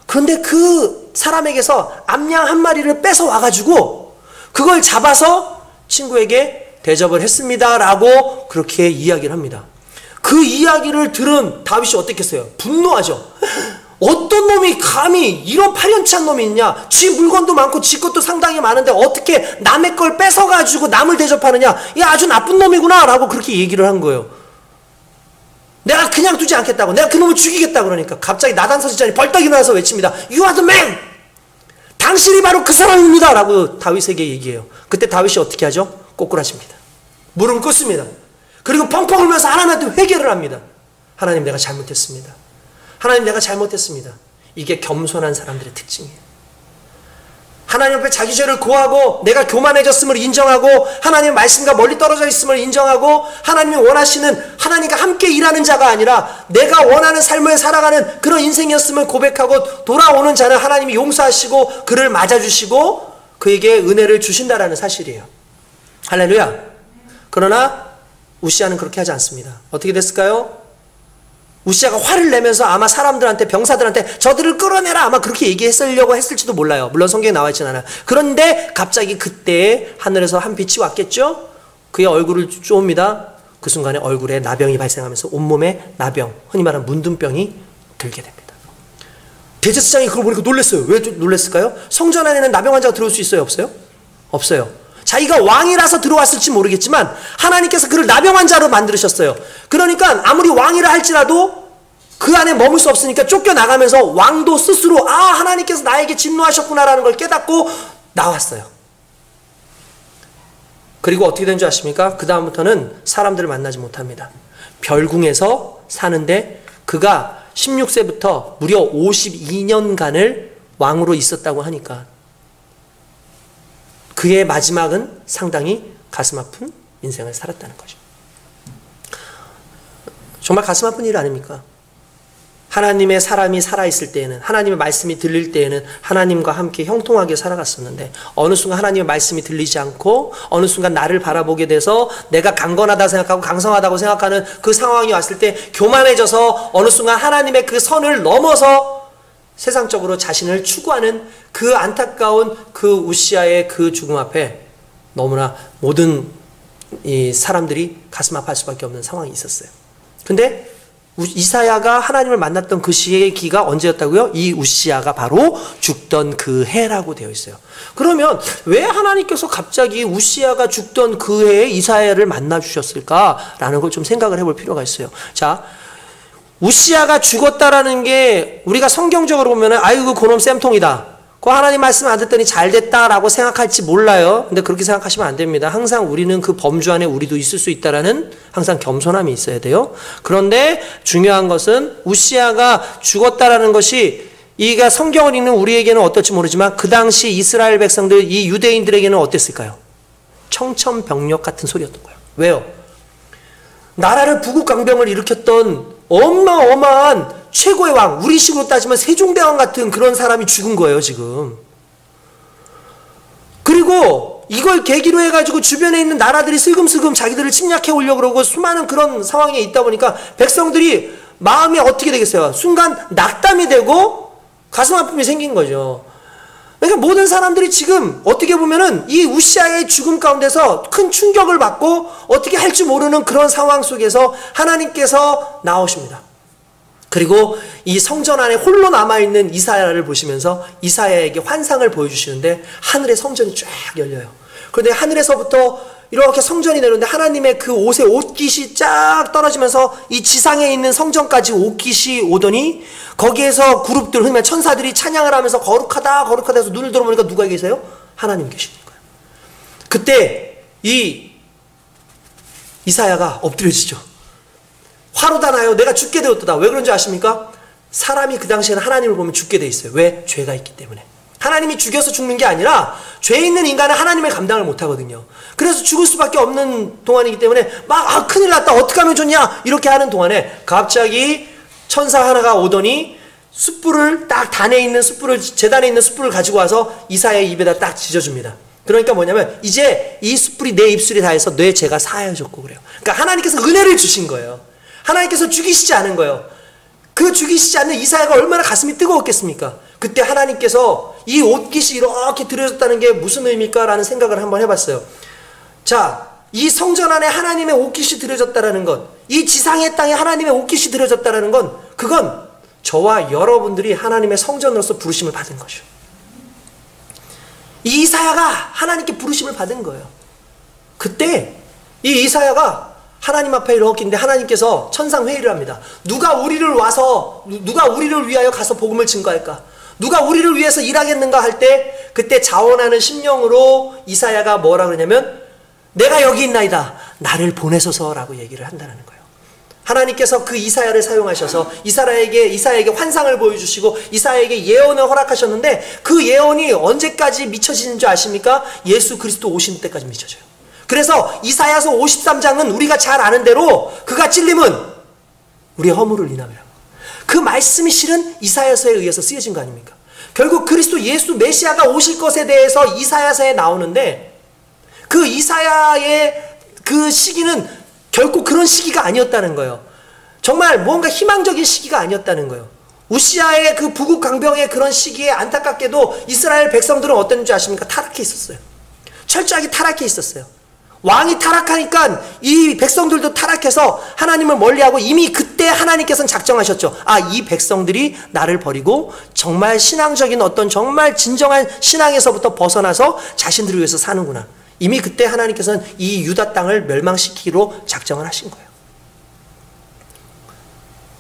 그런데 그 사람에게서 암양 한 마리를 뺏어 와가지고 그걸 잡아서 친구에게 대접을 했습니다 라고 그렇게 이야기를 합니다. 그 이야기를 들은 다윗이 어떻겠어요? 분노하죠. 어떤 놈이 감히 이런 파렴치한 놈이 있냐? 지 물건도 많고 지 것도 상당히 많은데 어떻게 남의 걸 뺏어가지고 남을 대접하느냐? 이 아주 나쁜 놈이구나 라고 그렇게 얘기를 한 거예요. 내가 그냥 두지 않겠다고, 내가 그놈을 죽이겠다고. 그러니까 갑자기 나단 선지자니 벌떡 일어나서 외칩니다. You are the man! 당신이 바로 그 사람입니다 라고 다윗에게 얘기해요. 그때 다윗이 어떻게 하죠? 꼬꾸라집니다. 무릎을 꿇습니다. 그리고 펑펑 울면서 하나님한테 회개를 합니다. 하나님, 내가 잘못했습니다. 하나님, 내가 잘못했습니다. 이게 겸손한 사람들의 특징이에요. 하나님 앞에 자기 죄를 고하고 내가 교만해졌음을 인정하고 하나님의 말씀과 멀리 떨어져 있음을 인정하고 하나님이 원하시는, 하나님과 함께 일하는 자가 아니라 내가 원하는 삶을 살아가는 그런 인생이었음을 고백하고 돌아오는 자는 하나님이 용서하시고 그를 맞아주시고 그에게 은혜를 주신다라는 사실이에요. 할렐루야. 그러나 우시아는 그렇게 하지 않습니다. 어떻게 됐을까요? 우시아가 화를 내면서 아마 사람들한테, 병사들한테 저들을 끌어내라 아마 그렇게 얘기했으려고 했을지도 몰라요. 물론 성경에 나와 있진 않아요. 그런데 갑자기 그때 하늘에서 한 빛이 왔겠죠? 그의 얼굴을 쪼옵니다. 그 순간에 얼굴에 나병이 발생하면서 온몸에 나병, 흔히 말하는 문둥병이 들게 됩니다. 대제사장이 그걸 보니까 놀랐어요. 왜 놀랐을까요? 성전 안에는 나병 환자가 들어올 수 있어요? 없어요? 없어요. 자기가 왕이라서 들어왔을지 모르겠지만 하나님께서 그를 나병 환자로 만드셨어요. 그러니까 아무리 왕이라 할지라도 그 안에 머물 수 없으니까 쫓겨나가면서 왕도 스스로 하나님께서 나에게 진노하셨구나라는 걸 깨닫고 나왔어요. 그리고 어떻게 된 줄 아십니까? 그 다음부터는 사람들을 만나지 못합니다. 별궁에서 사는데 그가 16세부터 무려 52년간을 왕으로 있었다고 하니까 그의 마지막은 상당히 가슴 아픈 인생을 살았다는 거죠. 정말 가슴 아픈 일 아닙니까? 하나님의 사람이 살아있을 때에는, 하나님의 말씀이 들릴 때에는 하나님과 함께 형통하게 살아갔었는데 어느 순간 하나님의 말씀이 들리지 않고 어느 순간 나를 바라보게 돼서 내가 강건하다 생각하고 강성하다고 생각하는 그 상황이 왔을 때 교만해져서 어느 순간 하나님의 그 선을 넘어서 세상적으로 자신을 추구하는 그 안타까운 그 우시아의 그 죽음 앞에 너무나 모든 이 사람들이 가슴 아파할 수밖에 없는 상황이 있었어요. 근데 이사야가 하나님을 만났던 그 시기가 언제였다고요? 이 우시아가 바로 죽던 그 해라고 되어 있어요. 그러면 왜 하나님께서 갑자기 우시아가 죽던 그 해에 이사야를 만나 주셨을까라는 걸 좀 생각을 해볼 필요가 있어요. 자, 우시아가 죽었다라는 게 우리가 성경적으로 보면은 아이고 그놈 쌤통이다. 그 하나님 말씀 안 듣더니 잘 됐다라고 생각할지 몰라요. 근데 그렇게 생각하시면 안 됩니다. 항상 우리는 그 범주 안에 우리도 있을 수 있다라는 항상 겸손함이 있어야 돼요. 그런데 중요한 것은 우시아가 죽었다라는 것이 이가 성경을 읽는 우리에게는 어떨지 모르지만 그 당시 이스라엘 백성들, 이 유대인들에게는 어땠을까요? 청천벽력 같은 소리였던 거예요. 왜요? 나라를 부국강병을 일으켰던 어마어마한 최고의 왕, 우리 식으로 따지면 세종대왕 같은 그런 사람이 죽은 거예요, 지금. 그리고 이걸 계기로 해가지고 주변에 있는 나라들이 슬금슬금 자기들을 침략해 오려고 그러고 수많은 그런 상황에 있다 보니까 백성들이 마음이 어떻게 되겠어요? 순간 낙담이 되고 가슴 아픔이 생긴 거죠. 그러니까 모든 사람들이 지금 어떻게 보면은 이 우시아의 죽음 가운데서 큰 충격을 받고 어떻게 할지 모르는 그런 상황 속에서 하나님께서 나오십니다. 그리고 이 성전 안에 홀로 남아있는 이사야를 보시면서 이사야에게 환상을 보여주시는데 하늘의 성전이 쫙 열려요. 그런데 하늘에서부터 이렇게 성전이 내려오는데 하나님의 그 옷에 옷깃이 쫙 떨어지면서 이 지상에 있는 성전까지 옷깃이 오더니 거기에서 그룹들, 흔히 천사들이 찬양을 하면서 거룩하다 거룩하다 해서 눈을 들어보니까 누가 계세요? 하나님 계시는 거예요. 그때 이 이사야가 엎드려지죠. 화로다 나요. 내가 죽게 되었다. 왜 그런지 아십니까? 사람이 그 당시에는 하나님을 보면 죽게 돼 있어요. 왜? 죄가 있기 때문에. 하나님이 죽여서 죽는 게 아니라 죄 있는 인간은 하나님을 감당을 못하거든요. 그래서 죽을 수밖에 없는 동안이기 때문에 막 큰일 났다. 어떻게 하면 좋냐? 이렇게 하는 동안에 갑자기 천사 하나가 오더니 숯불을 딱 단에 있는 숯불을 제단에 있는 숯불을 가지고 와서 이사야의 입에다 딱 지져줍니다. 그러니까 뭐냐면 이제 이 숯불이 내 입술에 닿아서 내 죄가 사하여졌고 그래요. 그러니까 하나님께서 은혜를 주신 거예요. 하나님께서 죽이시지 않은 거예요. 그 죽이시지 않는 이사야가 얼마나 가슴이 뜨거웠겠습니까? 그때 하나님께서 이 옷깃이 이렇게 들여졌다는 게 무슨 의미일까? 라는 생각을 한번 해봤어요. 자, 이 성전 안에 하나님의 옷깃이 들여졌다는 것, 이 지상의 땅에 하나님의 옷깃이 들여졌다는 건 그건 저와 여러분들이 하나님의 성전으로서 부르심을 받은 거죠. 이 이사야가 하나님께 부르심을 받은 거예요. 그때 이 이사야가 하나님 앞에 이렇게 있는데 하나님께서 천상 회의를 합니다. 누가 우리를 위하여 가서 복음을 증거할까? 누가 우리를 위해서 일하겠는가 할 때 그때 자원하는 심령으로 이사야가 뭐라 그러냐면 내가 여기 있나이다. 나를 보내소서라고 얘기를 한다는 거예요. 하나님께서 그 이사야를 사용하셔서 이사야에게 환상을 보여주시고 이사야에게 예언을 허락하셨는데 그 예언이 언제까지 미쳐지는 줄 아십니까? 예수 그리스도 오신 때까지 미쳐져요. 그래서 이사야서 53장은 우리가 잘 아는 대로 그가 찔림은 우리의 허물을 인함이라고. 그 말씀이 실은 이사야서에 의해서 쓰여진 거 아닙니까? 결국 그리스도 예수 메시아가 오실 것에 대해서 이사야서에 나오는데 그 이사야의 그 시기는 결코 그런 시기가 아니었다는 거예요. 정말 뭔가 희망적인 시기가 아니었다는 거예요. 우시아의 그 부국 강병의 그런 시기에 안타깝게도 이스라엘 백성들은 어땠는지 아십니까? 타락해 있었어요. 철저하게 타락해 있었어요. 왕이 타락하니까 이 백성들도 타락해서 하나님을 멀리하고 이미 그때 하나님께서는 작정하셨죠. 아, 이 백성들이 나를 버리고 정말 신앙적인 어떤 정말 진정한 신앙에서부터 벗어나서 자신들을 위해서 사는구나. 이미 그때 하나님께서는 이 유다 땅을 멸망시키기로 작정을 하신 거예요.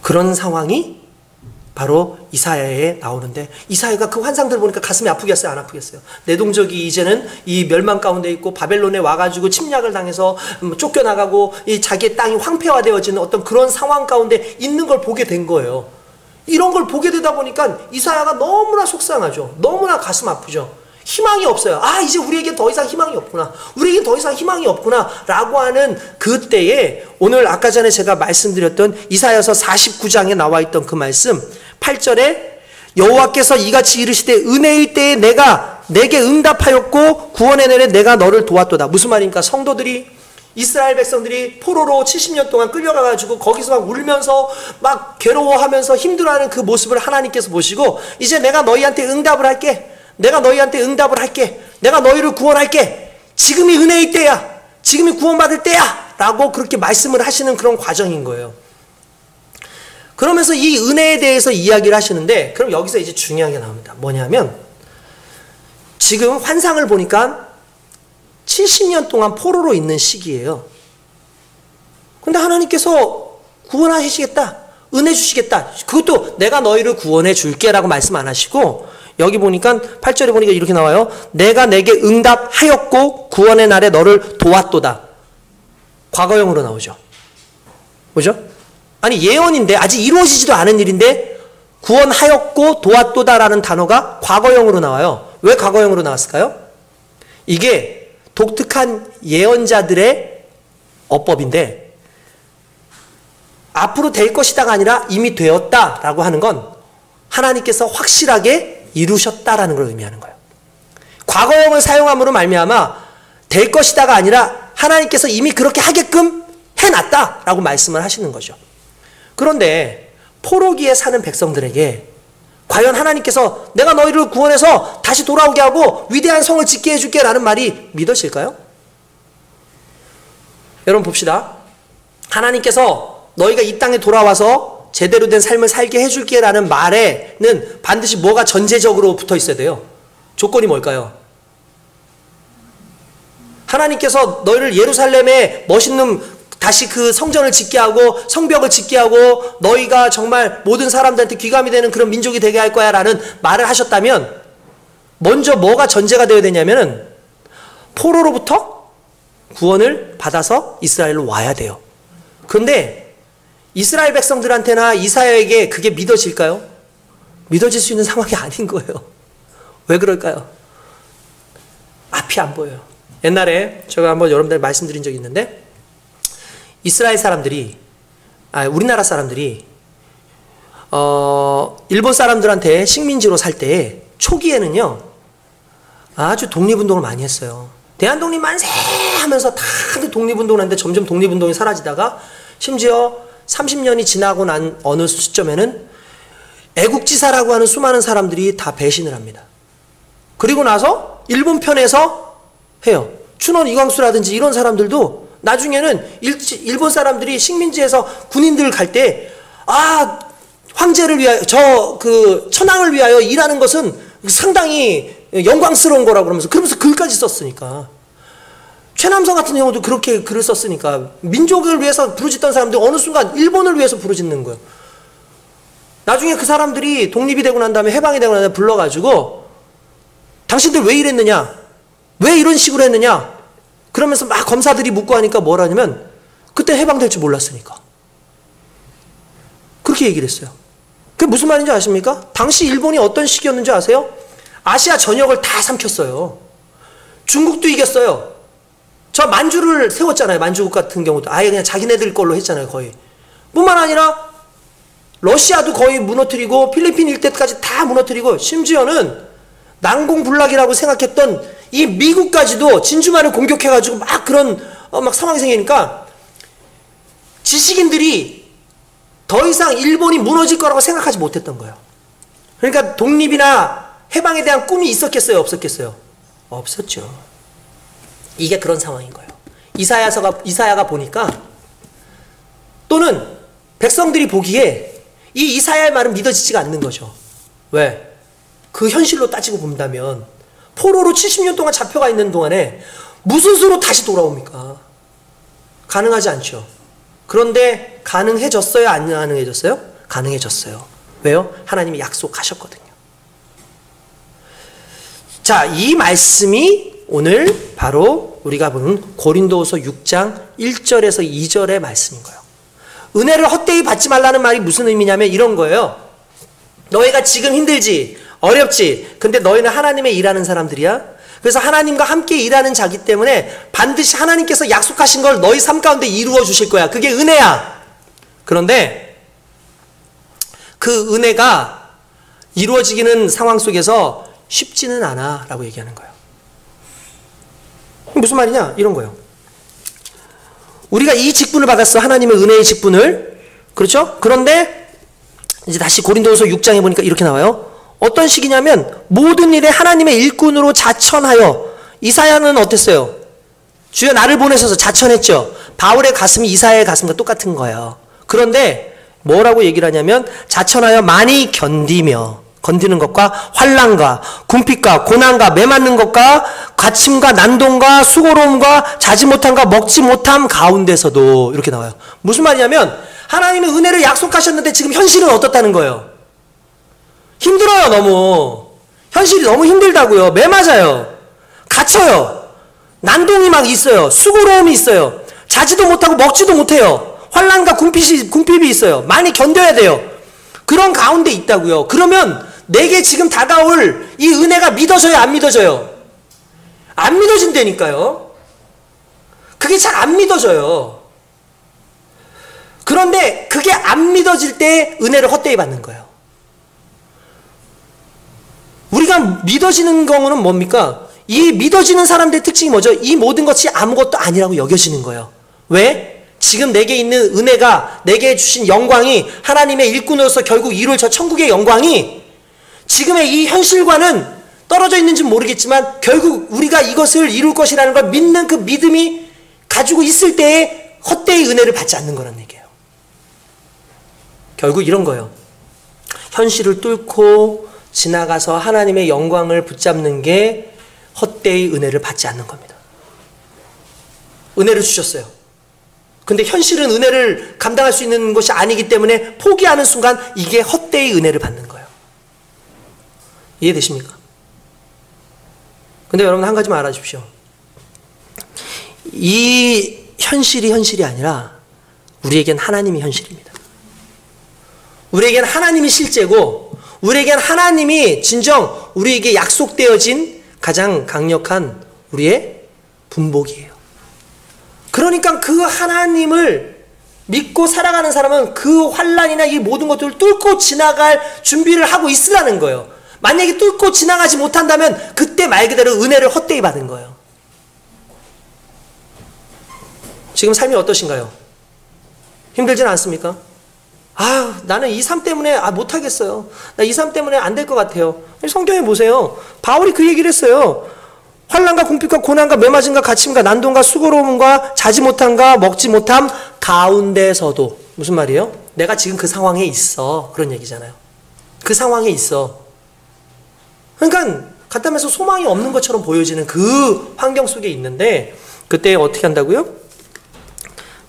그런 상황이 바로 이사야에 나오는데 이사야가 그 환상들을 보니까 가슴이 아프겠어요? 안 아프겠어요? 내 동족이 이제는 이 멸망 가운데 있고 바벨론에 와가지고 침략을 당해서 쫓겨나가고 이 자기의 땅이 황폐화되어지는 어떤 그런 상황 가운데 있는 걸 보게 된 거예요. 이런 걸 보게 되다 보니까 이사야가 너무나 속상하죠. 너무나 가슴 아프죠. 희망이 없어요. 아, 이제 우리에게 더 이상 희망이 없구나. 우리에게 더 이상 희망이 없구나. 라고 하는 그때에 오늘 아까 전에 제가 말씀드렸던 이사야서 49장에 나와 있던 그 말씀 8절에 여호와께서 이같이 이르시되 은혜의 때에 내가 내게 응답하였고 구원의 날에 내가 너를 도왔도다. 무슨 말입니까? 성도들이 이스라엘 백성들이 포로로 70년 동안 끌려가가지고 거기서 막 울면서 막 괴로워하면서 힘들어하는 그 모습을 하나님께서 보시고 이제 내가 너희한테 응답을 할게. 내가 너희한테 응답을 할게. 내가 너희를 구원할게. 지금이 은혜의 때야. 지금이 구원받을 때야. 라고 그렇게 말씀을 하시는 그런 과정인 거예요. 그러면서 이 은혜에 대해서 이야기를 하시는데 그럼 여기서 이제 중요한 게 나옵니다. 뭐냐면 지금 환상을 보니까 70년 동안 포로로 있는 시기예요. 근데 하나님께서 구원하시겠다. 은혜 주시겠다. 그것도 내가 너희를 구원해 줄게 라고 말씀 안 하시고 여기 보니까 8절에 보니까 이렇게 나와요. 내가 내게 응답하였고 구원의 날에 너를 도왔도다. 과거형으로 나오죠. 뭐죠? 아니 예언인데 아직 이루어지지도 않은 일인데 구원하였고 도왔도다라는 단어가 과거형으로 나와요. 왜 과거형으로 나왔을까요? 이게 독특한 예언자들의 어법인데 앞으로 될 것이다가 아니라 이미 되었다라고 하는 건 하나님께서 확실하게 이루셨다라는 걸 의미하는 거예요. 과거형을 사용함으로 말미암아 될 것이다가 아니라 하나님께서 이미 그렇게 하게끔 해놨다라고 말씀을 하시는 거죠. 그런데 포로기에 사는 백성들에게 과연 하나님께서 내가 너희를 구원해서 다시 돌아오게 하고 위대한 성을 짓게 해줄게 라는 말이 믿어질까요? 여러분 봅시다. 하나님께서 너희가 이 땅에 돌아와서 제대로 된 삶을 살게 해줄게 라는 말에는 반드시 뭐가 전제적으로 붙어 있어야 돼요. 조건이 뭘까요? 하나님께서 너희를 예루살렘에 멋있는 다시 그 성전을 짓게 하고 성벽을 짓게 하고 너희가 정말 모든 사람들한테 귀감이 되는 그런 민족이 되게 할 거야 라는 말을 하셨다면 먼저 뭐가 전제가 되어야 되냐면은 포로로부터 구원을 받아서 이스라엘로 와야 돼요. 그런데 이스라엘 백성들한테나 이사야에게 그게 믿어질까요? 믿어질 수 있는 상황이 아닌 거예요. 왜 그럴까요? 앞이 안 보여요. 옛날에 제가 한번 여러분들 말씀드린 적이 있는데 이스라엘 사람들이 우리나라 사람들이 일본 사람들한테 식민지로 살 때 초기에는요 아주 독립운동을 많이 했어요. 대한독립 만세 하면서 다들 독립운동을 하는데 점점 독립운동이 사라지다가 심지어 30년이 지나고 난 어느 시점에는 애국지사라고 하는 수많은 사람들이 다 배신을 합니다. 그리고 나서 일본 편에서 해요. 춘원 이광수라든지 이런 사람들도 나중에는 일본 사람들이 식민지에서 군인들 갈 때 황제를 위하여 천황을 위하여 일하는 것은 상당히 영광스러운 거라고 그러면서 글까지 썼으니까 최남선 같은 경우도 그렇게 글을 썼으니까 민족을 위해서 부르짖던 사람들이 어느 순간 일본을 위해서 부르짖는 거예요. 나중에 그 사람들이 독립이 되고 난 다음에 해방이 되고 난 다음에 불러가지고 당신들 왜 이랬느냐? 왜 이런 식으로 했느냐? 그러면서 막 검사들이 묻고 하니까 뭐라냐면 그때 해방될 줄 몰랐으니까. 그렇게 얘기를 했어요. 그게 무슨 말인지 아십니까? 당시 일본이 어떤 시기였는지 아세요? 아시아 전역을 다 삼켰어요. 중국도 이겼어요. 저 만주를 세웠잖아요. 만주국 같은 경우도 아예 그냥 자기네들 걸로 했잖아요. 거의. 뿐만 아니라 러시아도 거의 무너뜨리고 필리핀 일대까지 다 무너뜨리고 심지어는 난공불락이라고 생각했던 이 미국까지도 진주만을 공격해가지고 막 그런 막 상황이 생기니까 지식인들이 더 이상 일본이 무너질 거라고 생각하지 못했던 거예요. 그러니까 독립이나 해방에 대한 꿈이 있었겠어요? 없었겠어요? 없었죠. 이게 그런 상황인 거예요. 이사야가 보니까 또는 백성들이 보기에 이 이사야의 말은 믿어지지가 않는 거죠. 왜? 그 현실로 따지고 본다면 포로로 70년 동안 잡혀가 있는 동안에 무슨 수로 다시 돌아옵니까? 가능하지 않죠. 그런데 가능해졌어요? 안 가능해졌어요? 가능해졌어요. 왜요? 하나님이 약속하셨거든요. 자, 이 말씀이 오늘 바로 우리가 보는 고린도후서 6장 1절에서 2절의 말씀인 거예요. 은혜를 헛되이 받지 말라는 말이 무슨 의미냐면 이런 거예요. 너희가 지금 힘들지, 어렵지, 근데 너희는 하나님의 일하는 사람들이야. 그래서 하나님과 함께 일하는 자기 때문에 반드시 하나님께서 약속하신 걸 너희 삶 가운데 이루어 주실 거야. 그게 은혜야. 그런데 그 은혜가 이루어지기는 상황 속에서 쉽지는 않아 라고 얘기하는 거예요. 무슨 말이냐? 이런 거예요. 우리가 이 직분을 받았어. 하나님의 은혜의 직분을. 그렇죠? 그런데 이제 다시 고린도후서 6장에 보니까 이렇게 나와요. 어떤 식이냐면 모든 일에 하나님의 일꾼으로 자천하여. 이사야는 어땠어요? 주여 나를 보내셔서 자천했죠. 바울의 가슴이 이사야의 가슴과 똑같은 거예요. 그런데 뭐라고 얘기를 하냐면 자천하여 많이 건디는 것과 환난과 궁핍과 고난과 매맞는 것과 갇힘과 난동과 수고로움과 자지 못함과 먹지 못함 가운데서도 이렇게 나와요. 무슨 말이냐면 하나님의 은혜를 약속하셨는데 지금 현실은 어떻다는 거예요? 힘들어요. 너무 현실이 너무 힘들다고요. 매맞아요. 갇혀요. 난동이 막 있어요. 수고로움이 있어요. 자지도 못하고 먹지도 못해요. 환난과 궁핍이 있어요. 많이 견뎌야 돼요. 그런 가운데 있다고요. 그러면 내게 지금 다가올 이 은혜가 믿어져요? 안 믿어져요? 안 믿어진다니까요. 그게 잘 안 믿어져요. 그런데 그게 안 믿어질 때 은혜를 헛되이 받는 거예요. 우리가 믿어지는 경우는 뭡니까? 이 믿어지는 사람들의 특징이 뭐죠? 이 모든 것이 아무것도 아니라고 여겨지는 거예요. 왜? 지금 내게 있는 은혜가, 내게 주신 영광이, 하나님의 일꾼으로서 결국 이룰 저 천국의 영광이 지금의 이 현실과는 떨어져 있는지 모르겠지만 결국 우리가 이것을 이룰 것이라는 걸 믿는 그 믿음이 가지고 있을 때에 헛되이 은혜를 받지 않는 거란 얘기예요. 결국 이런 거예요. 현실을 뚫고 지나가서 하나님의 영광을 붙잡는 게 헛되이 은혜를 받지 않는 겁니다. 은혜를 주셨어요. 근데 현실은 은혜를 감당할 수 있는 것이 아니기 때문에 포기하는 순간 이게 헛되이 은혜를 받는 거예요. 이해되십니까? 근데 여러분 한 가지만 알아주십시오. 이 현실이 아니라 우리에겐 하나님이 현실입니다. 우리에겐 하나님이 실제고 우리에겐 하나님이 진정 우리에게 약속되어진 가장 강력한 우리의 분복이에요. 그러니까 그 하나님을 믿고 살아가는 사람은 그 환난이나 이 모든 것들을 뚫고 지나갈 준비를 하고 있으라는 거예요. 만약에 뚫고 지나가지 못한다면 그때 말 그대로 은혜를 헛되이 받은 거예요. 지금 삶이 어떠신가요? 힘들진 않습니까? 아, 나는 이 삶 때문에 못하겠어요. 나 이 삶 때문에 안 될 것 같아요. 성경에 보세요. 바울이 그 얘기를 했어요. 환난과 궁핍과 고난과 매맞음과 갇힘과 난동과 수고로움과 자지 못함과 먹지 못함 가운데서도, 무슨 말이에요? 내가 지금 그 상황에 있어, 그런 얘기잖아요. 그 상황에 있어. 그러니까 간단해서 소망이 없는 것처럼 보여지는 그 환경 속에 있는데 그때 어떻게 한다고요?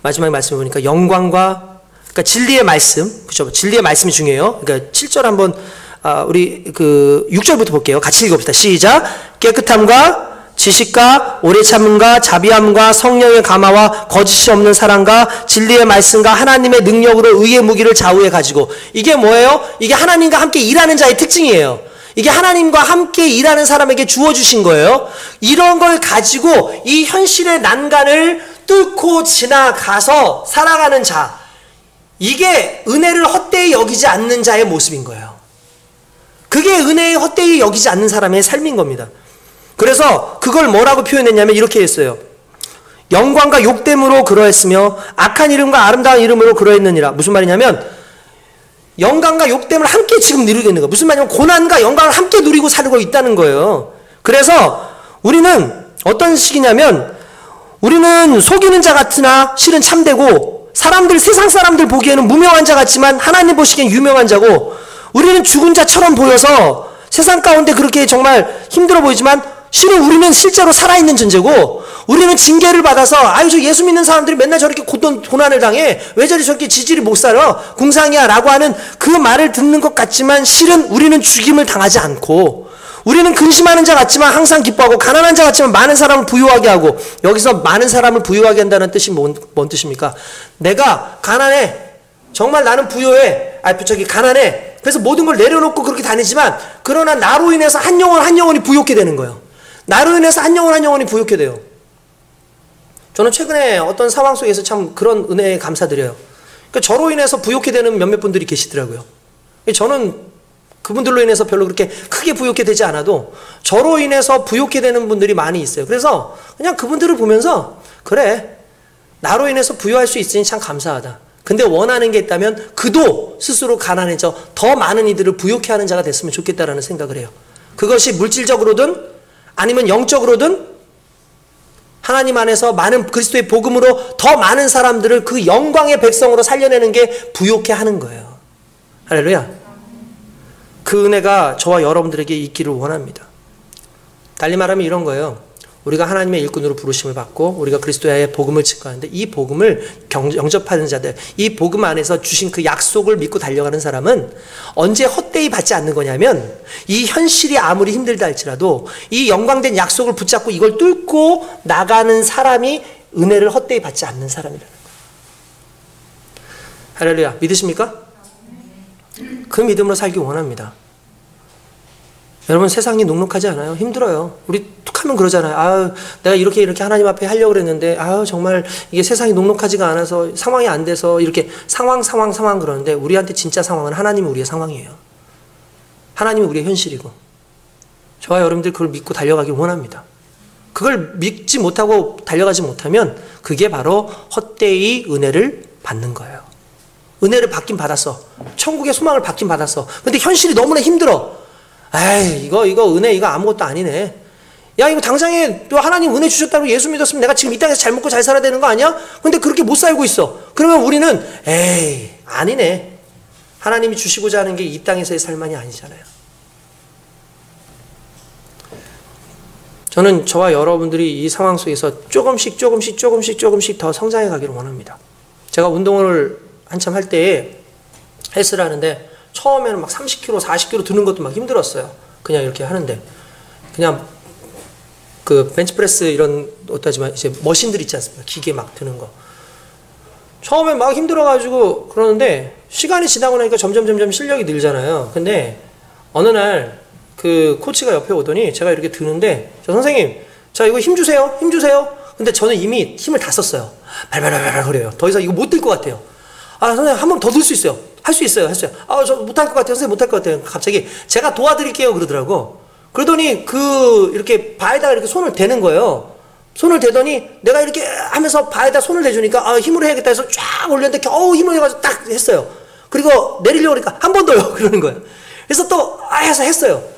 마지막 말씀을 보니까 영광과, 그러니까 진리의 말씀, 그죠? 진리의 말씀이 중요해요. 그러니까 7절 한번 우리 그 6절부터 볼게요. 같이 읽어봅시다. 시작. 깨끗함과 지식과 오래 참음과 자비함과 성령의 감화와 거짓이 없는 사랑과 진리의 말씀과 하나님의 능력으로 의의 무기를 좌우에 가지고, 이게 뭐예요? 이게 하나님과 함께 일하는 자의 특징이에요. 이게 하나님과 함께 일하는 사람에게 주어주신 거예요. 이런 걸 가지고 이 현실의 난간을 뚫고 지나가서 살아가는 자, 이게 은혜를 헛되이 여기지 않는 자의 모습인 거예요. 그게 은혜에 헛되이 여기지 않는 사람의 삶인 겁니다. 그래서 그걸 뭐라고 표현했냐면 이렇게 했어요. 영광과 욕됨으로 그러했으며 악한 이름과 아름다운 이름으로 그러했느니라. 무슨 말이냐면 영광과 욕됨을 함께 지금 누리고 있는 거예요. 무슨 말이냐면 고난과 영광을 함께 누리고 살고 있다는 거예요. 그래서 우리는 어떤 식이냐면 우리는 속이는 자 같으나 실은 참되고, 사람들, 세상 사람들 보기에는 무명한 자 같지만 하나님 보시기엔 유명한 자고, 우리는 죽은 자처럼 보여서 세상 가운데 그렇게 정말 힘들어 보이지만 실은 우리는 실제로 살아있는 존재고, 우리는 징계를 받아서 아유 저 예수 믿는 사람들이 맨날 저렇게 고난을 당해, 왜 저렇게 지지를 못 살아, 궁상이야 라고 하는 그 말을 듣는 것 같지만 실은 우리는 죽임을 당하지 않고, 우리는 근심하는 자 같지만 항상 기뻐하고, 가난한 자 같지만 많은 사람을 부유하게 하고. 여기서 많은 사람을 부유하게 한다는 뜻이 뭔 뜻입니까? 내가 가난해, 정말 나는 부유해, 가난해, 그래서 모든 걸 내려놓고 그렇게 다니지만 그러나 나로 인해서 한 영혼이 부유하게 되는 거예요. 나로 인해서 한 영혼이 부유하게 돼요. 저는 최근에 어떤 상황 속에서 참 그런 은혜에 감사드려요. 그러니까 저로 인해서 부유하게 되는 몇몇 분들이 계시더라고요. 저는 그분들로 인해서 별로 그렇게 크게 부유하게 되지 않아도 저로 인해서 부유하게 되는 분들이 많이 있어요. 그래서 그냥 그분들을 보면서 그래, 나로 인해서 부유할 수 있으니 참 감사하다. 근데 원하는 게 있다면 그도 스스로 가난해져 더 많은 이들을 부유케 하는 자가 됐으면 좋겠다라는 생각을 해요. 그것이 물질적으로든 아니면 영적으로든 하나님 안에서 많은 그리스도의 복음으로 더 많은 사람들을 그 영광의 백성으로 살려내는 게 부유케 하는 거예요. 할렐루야. 그 은혜가 저와 여러분들에게 있기를 원합니다. 달리 말하면 이런 거예요. 우리가 하나님의 일꾼으로 부르심을 받고 우리가 그리스도의 복음을 증거하는데, 이 복음을 영접하는 자들, 이 복음 안에서 주신 그 약속을 믿고 달려가는 사람은 언제 헛되이 받지 않는 거냐면, 이 현실이 아무리 힘들다 할지라도 이 영광된 약속을 붙잡고 이걸 뚫고 나가는 사람이 은혜를 헛되이 받지 않는 사람이라는 거예요. 할렐루야. 믿으십니까? 그 믿음으로 살기 원합니다. 여러분, 세상이 녹록하지 않아요. 힘들어요. 우리 툭하면 그러잖아요. 아유, 내가 이렇게 하나님 앞에 하려고 그랬는데, 아유, 정말 이게 세상이 녹록하지가 않아서 상황이 안 돼서 이렇게 상황 그러는데, 우리한테 진짜 상황은 하나님이 우리의 상황이에요. 하나님이 우리의 현실이고, 저와 여러분들 그걸 믿고 달려가길 원합니다. 그걸 믿지 못하고 달려가지 못하면 그게 바로 헛되이 은혜를 받는 거예요. 은혜를 받긴 받았어. 천국의 소망을 받긴 받았어. 근데 현실이 너무나 힘들어. 에이, 이거 은혜 이거 아무것도 아니네. 야, 이거 당장에 또 하나님 은혜 주셨다고 예수 믿었으면 내가 지금 이 땅에서 잘 먹고 잘 살아야 되는 거 아니야? 근데 그렇게 못 살고 있어. 그러면 우리는 에이, 아니네. 하나님이 주시고자 하는 게 이 땅에서의 삶만이 아니잖아요. 저는 저와 여러분들이 이 상황 속에서 조금씩 더 성장해 가기를 원합니다. 제가 운동을 한참 할 때에 헬스를 하는데 처음에는 막 30kg, 40kg 드는 것도 막 힘들었어요. 그냥 이렇게 하는데. 그냥 그 벤치프레스 이런 어떠지만 이제 머신들 있지 않습니까? 기계 막 드는 거. 처음에 막 힘들어가지고 그러는데 시간이 지나고 나니까 점점 실력이 늘잖아요. 근데 어느 날 그 코치가 옆에 오더니 제가 이렇게 드는데, 저 선생님, 자, 이거 힘 주세요. 근데 저는 이미 힘을 다 썼어요. 발발발발 그래요. 더 이상 이거 못 들 것 같아요. 아, 선생님, 한 번 더 들 수 있어요. 할 수 있어요. 아, 저 못할 것 같아요. 선생님, 못할 것 같아요. 갑자기 제가 도와드릴게요. 그러더라고. 그러더니 이렇게 바에다가 이렇게 손을 대는 거예요. 손을 대더니 내가 이렇게 하면서 바에다 손을 대주니까, 아, 힘으로 해야겠다 해서 쫙 올렸는데 겨우 힘을 해가지고 딱 했어요. 그리고 내리려고 그러니까 한 번 더요. 그러는 거예요. 그래서 또, 해서 했어요.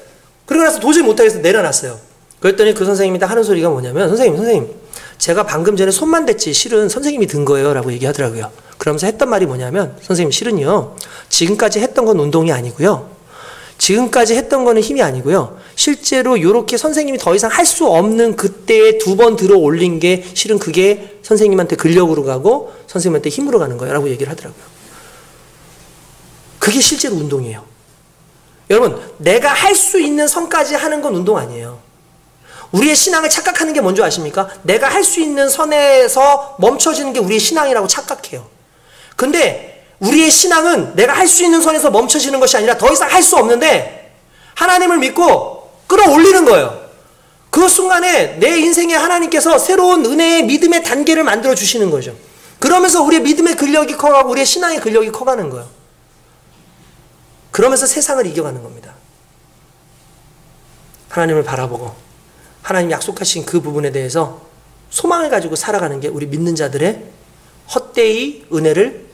그러고 나서 도저히 못하겠어서 내려놨어요. 그랬더니 그 선생님이 딱 하는 소리가 뭐냐면, 선생님, 제가 방금 전에 손만 댔지 실은 선생님이 든 거예요. 라고 얘기하더라고요. 그러면서 했던 말이 뭐냐면, 선생님, 실은요, 지금까지 했던 건 운동이 아니고요. 지금까지 했던 거는 힘이 아니고요. 실제로 이렇게 선생님이 더 이상 할 수 없는 그때에 2번 들어 올린 게 실은 그게 선생님한테 근력으로 가고 선생님한테 힘으로 가는 거예요. 라고 얘기를 하더라고요. 그게 실제로 운동이에요. 여러분, 내가 할 수 있는 선까지 하는 건 운동 아니에요. 우리의 신앙을 착각하는 게 뭔지 아십니까? 내가 할 수 있는 선에서 멈춰지는 게 우리의 신앙이라고 착각해요. 근데 우리의 신앙은 내가 할 수 있는 선에서 멈춰지는 것이 아니라 더 이상 할 수 없는데 하나님을 믿고 끌어올리는 거예요. 그 순간에 내 인생에 하나님께서 새로운 은혜의 믿음의 단계를 만들어 주시는 거죠. 그러면서 우리의 믿음의 근력이 커가고 우리의 신앙의 근력이 커가는 거예요. 그러면서 세상을 이겨가는 겁니다. 하나님을 바라보고 하나님 약속하신 그 부분에 대해서 소망을 가지고 살아가는 게 우리 믿는 자들의 헛되이 은혜를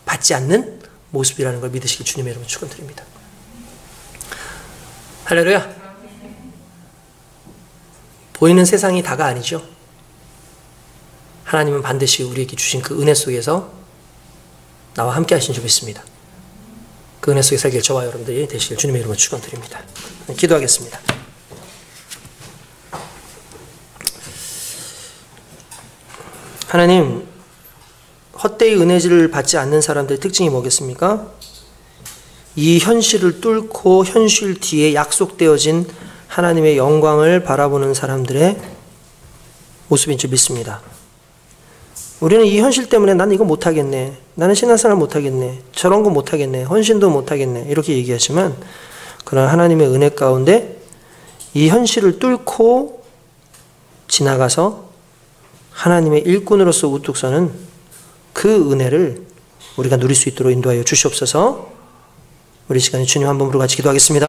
받지 않는 모습이라는 걸 믿으시길 주님의 이름으로 축원드립니다. 할렐루야. 보이는 세상이 다가 아니죠. 하나님은 반드시 우리에게 주신 그 은혜 속에서 나와 함께 하신 줄 믿습니다. 그 은혜 속에 살길 저와 여러분들이 되시길 주님의 이름으로 축원드립니다. 기도하겠습니다. 하나님, 헛되이 은혜를 받지 않는 사람들의 특징이 뭐겠습니까? 이 현실을 뚫고 현실 뒤에 약속되어진 하나님의 영광을 바라보는 사람들의 모습인 줄 믿습니다. 우리는 이 현실 때문에 나는 이거 못하겠네. 나는 신앙생활 못하겠네. 저런 거 못하겠네. 헌신도 못하겠네. 이렇게 얘기하지만 그러나 하나님의 은혜 가운데 이 현실을 뚫고 지나가서 하나님의 일꾼으로서 우뚝 서는 그 은혜를 우리가 누릴 수 있도록 인도하여 주시옵소서. 우리 시간에 주님 한 번으로 같이 기도하겠습니다.